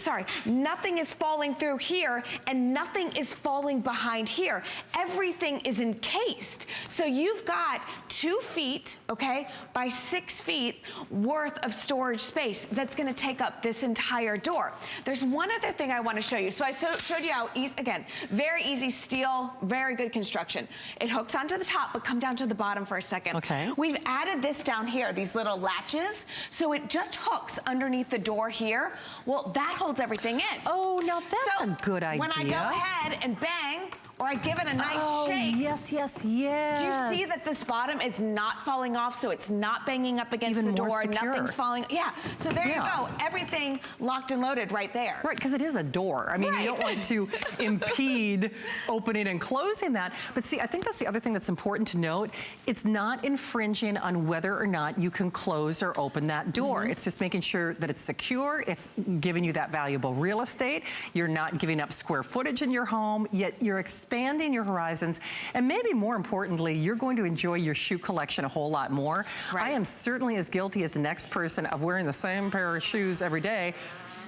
is falling through here, and nothing is falling behind here. Everything is encased. So you've got 2 feet, okay, by 6 feet worth of storage space that's gonna take up this entire door. There's one other thing I want to show you. So I showed you how easy, again, very easy steel, very good construction. It hooks onto the top, but come down to the bottom for a second. Okay. We've added this down here, these little latches, so it just hooks underneath the door here. Well, that holds everything in. Oh, now that's a good idea. When I go ahead and bang, or I give it a nice shake. Yes, yes, yes. Do you see that this bottom is not falling off, so it's not banging up against the door, nothing's falling? Yeah, so there you go. Everything locked and loaded right there. Right, because it is a door. I mean, you don't want to impede opening and closing that. But see, I think that's the other thing that's important to note. It's not infringing on whether or not you can close or open that door. It's just making sure that it's secure. It's giving you that valuable real estate. You're not giving up square footage in your home, yet you're expanding your horizons. And maybe more importantly, you're going to enjoy your shoe collection a whole lot more. I am certainly as guilty as the next person of wearing the same pair of shoes every day,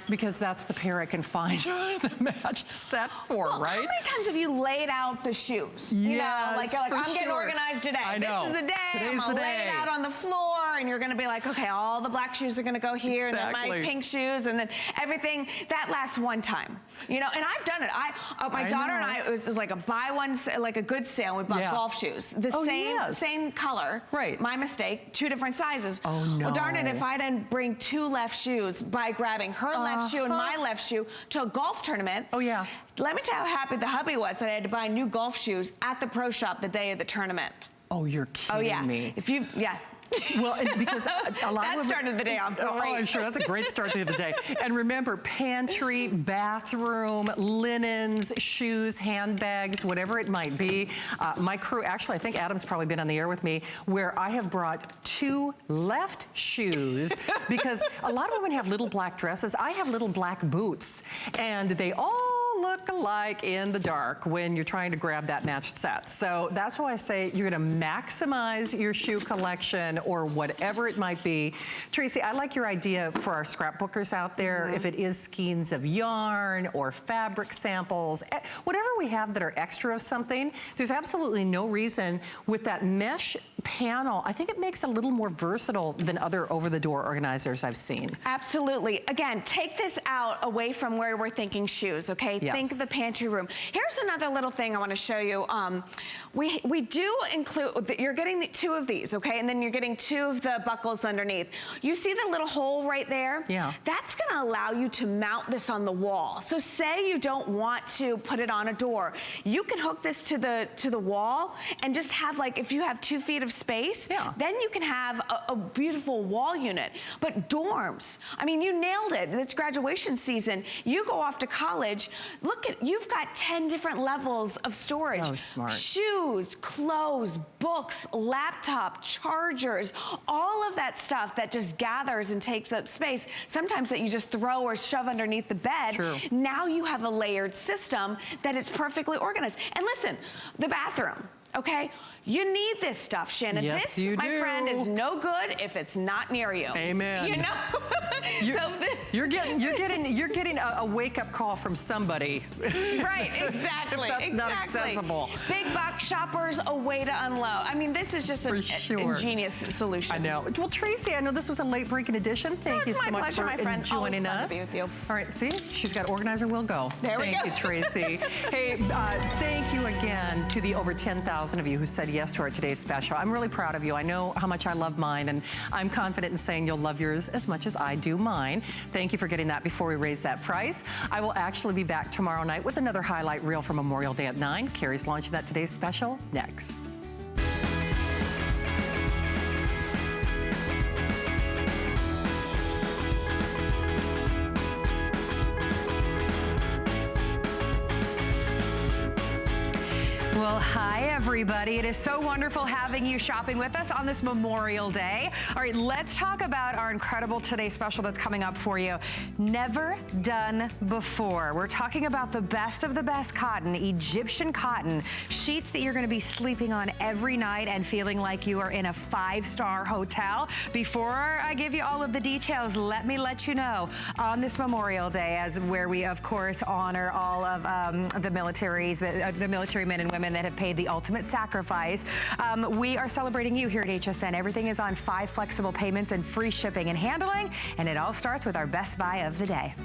because that's the pair I can find the matched set for, right? How many times have you laid out the shoes? You know, like you're like, I'm getting organized today. I know. This is the day. I'm gonna lay it out on the floor, and you're gonna be like, okay, all the black shoes are gonna go here, and then my pink shoes, and then everything. That lasts one time. You know, and I've done it. My daughter and I, it was like a buy one, like a good sale. We bought golf shoes, the same color. Right. My mistake. 2 different sizes. Oh no. Well, darn it, if I didn't bring 2 left shoes by grabbing her left shoe and my left shoe to a golf tournament. Oh yeah. Let me tell you how happy the hubby was that I had to buy new golf shoes at the pro shop the day of the tournament. Oh, you're kidding me. If you, Well, because a lot that of women, started the day off great. Oh, I'm sure that's a great start to the day. And remember, pantry, bathroom, linens, shoes, handbags, whatever it might be. My crew, actually, I think Adam's probably been on the air with me, where I have brought 2 left shoes because a lot of women have little black dresses. I have little black boots, and they all look alike in the dark when you're trying to grab that matched set. So that's why I say you're gonna maximize your shoe collection or whatever it might be. Tracy, I like your idea for our scrapbookers out there. If it is skeins of yarn or fabric samples, whatever we have that are extra of something, there's absolutely no reason with that mesh panel. I think it makes it a little more versatile than other over-the-door organizers I've seen. Absolutely. Again, take this out away from where we're thinking shoes, okay? think of the pantry room. Here's another little thing I want to show you. We do include, you're getting 2 of these, okay? And then you're getting 2 of the buckles underneath. You see the little hole right there? Yeah. That's gonna allow you to mount this on the wall. So say you don't want to put it on a door. You can hook this to the wall and just have, like, if you have 2 feet of space, then you can have a beautiful wall unit. But dorms, I mean, you nailed it. It's graduation season. You go off to college, look at, you've got 10 different levels of storage. So smart. Shoes, clothes, books, laptop, chargers, all of that stuff that just gathers and takes up space, sometimes that you just throw or shove underneath the bed. True. Now you have a layered system that is perfectly organized. And listen, the bathroom, okay? You need this stuff, Shannon. Yes, this, you my do. friend, is no good if it's not near you. Amen. You know? You're getting a wake-up call from somebody. Right, exactly. That's not accessible. Big box shoppers, a way to unload. I mean, this is just an ingenious solution. I know. Well, Tracy, I know this was a late breaking edition. Thank you so much for joining us. To be with you. All right, see, she's got organizer will go. There we go. Thank you, Tracy. Hey, thank you again to the over 10,000 of you who said yes to our today's special. I'm really proud of you. I know how much I love mine, and I'm confident in saying you'll love yours as much as I do mine. Thank you for getting that before we raise that price. I will actually be back tomorrow night with another highlight reel for Memorial Day at 9. Carrie's launching that today's special next. Well, hi, everybody. It is so wonderful having you shopping with us on this Memorial Day. All right, let's talk about our incredible Today Special that's coming up for you. Never done before. We're talking about the best of the best cotton, Egyptian cotton, sheets that you're going to be sleeping on every night and feeling like you are in a 5-star hotel. Before I give you all of the details, let me let you know on this Memorial Day, as where we, of course, honor all of the military men and women that have paid the ultimate sacrifice. We are celebrating you here at HSN. Everything is on 5 flexible payments and free shipping and handling, and it all starts with our best buy of the day.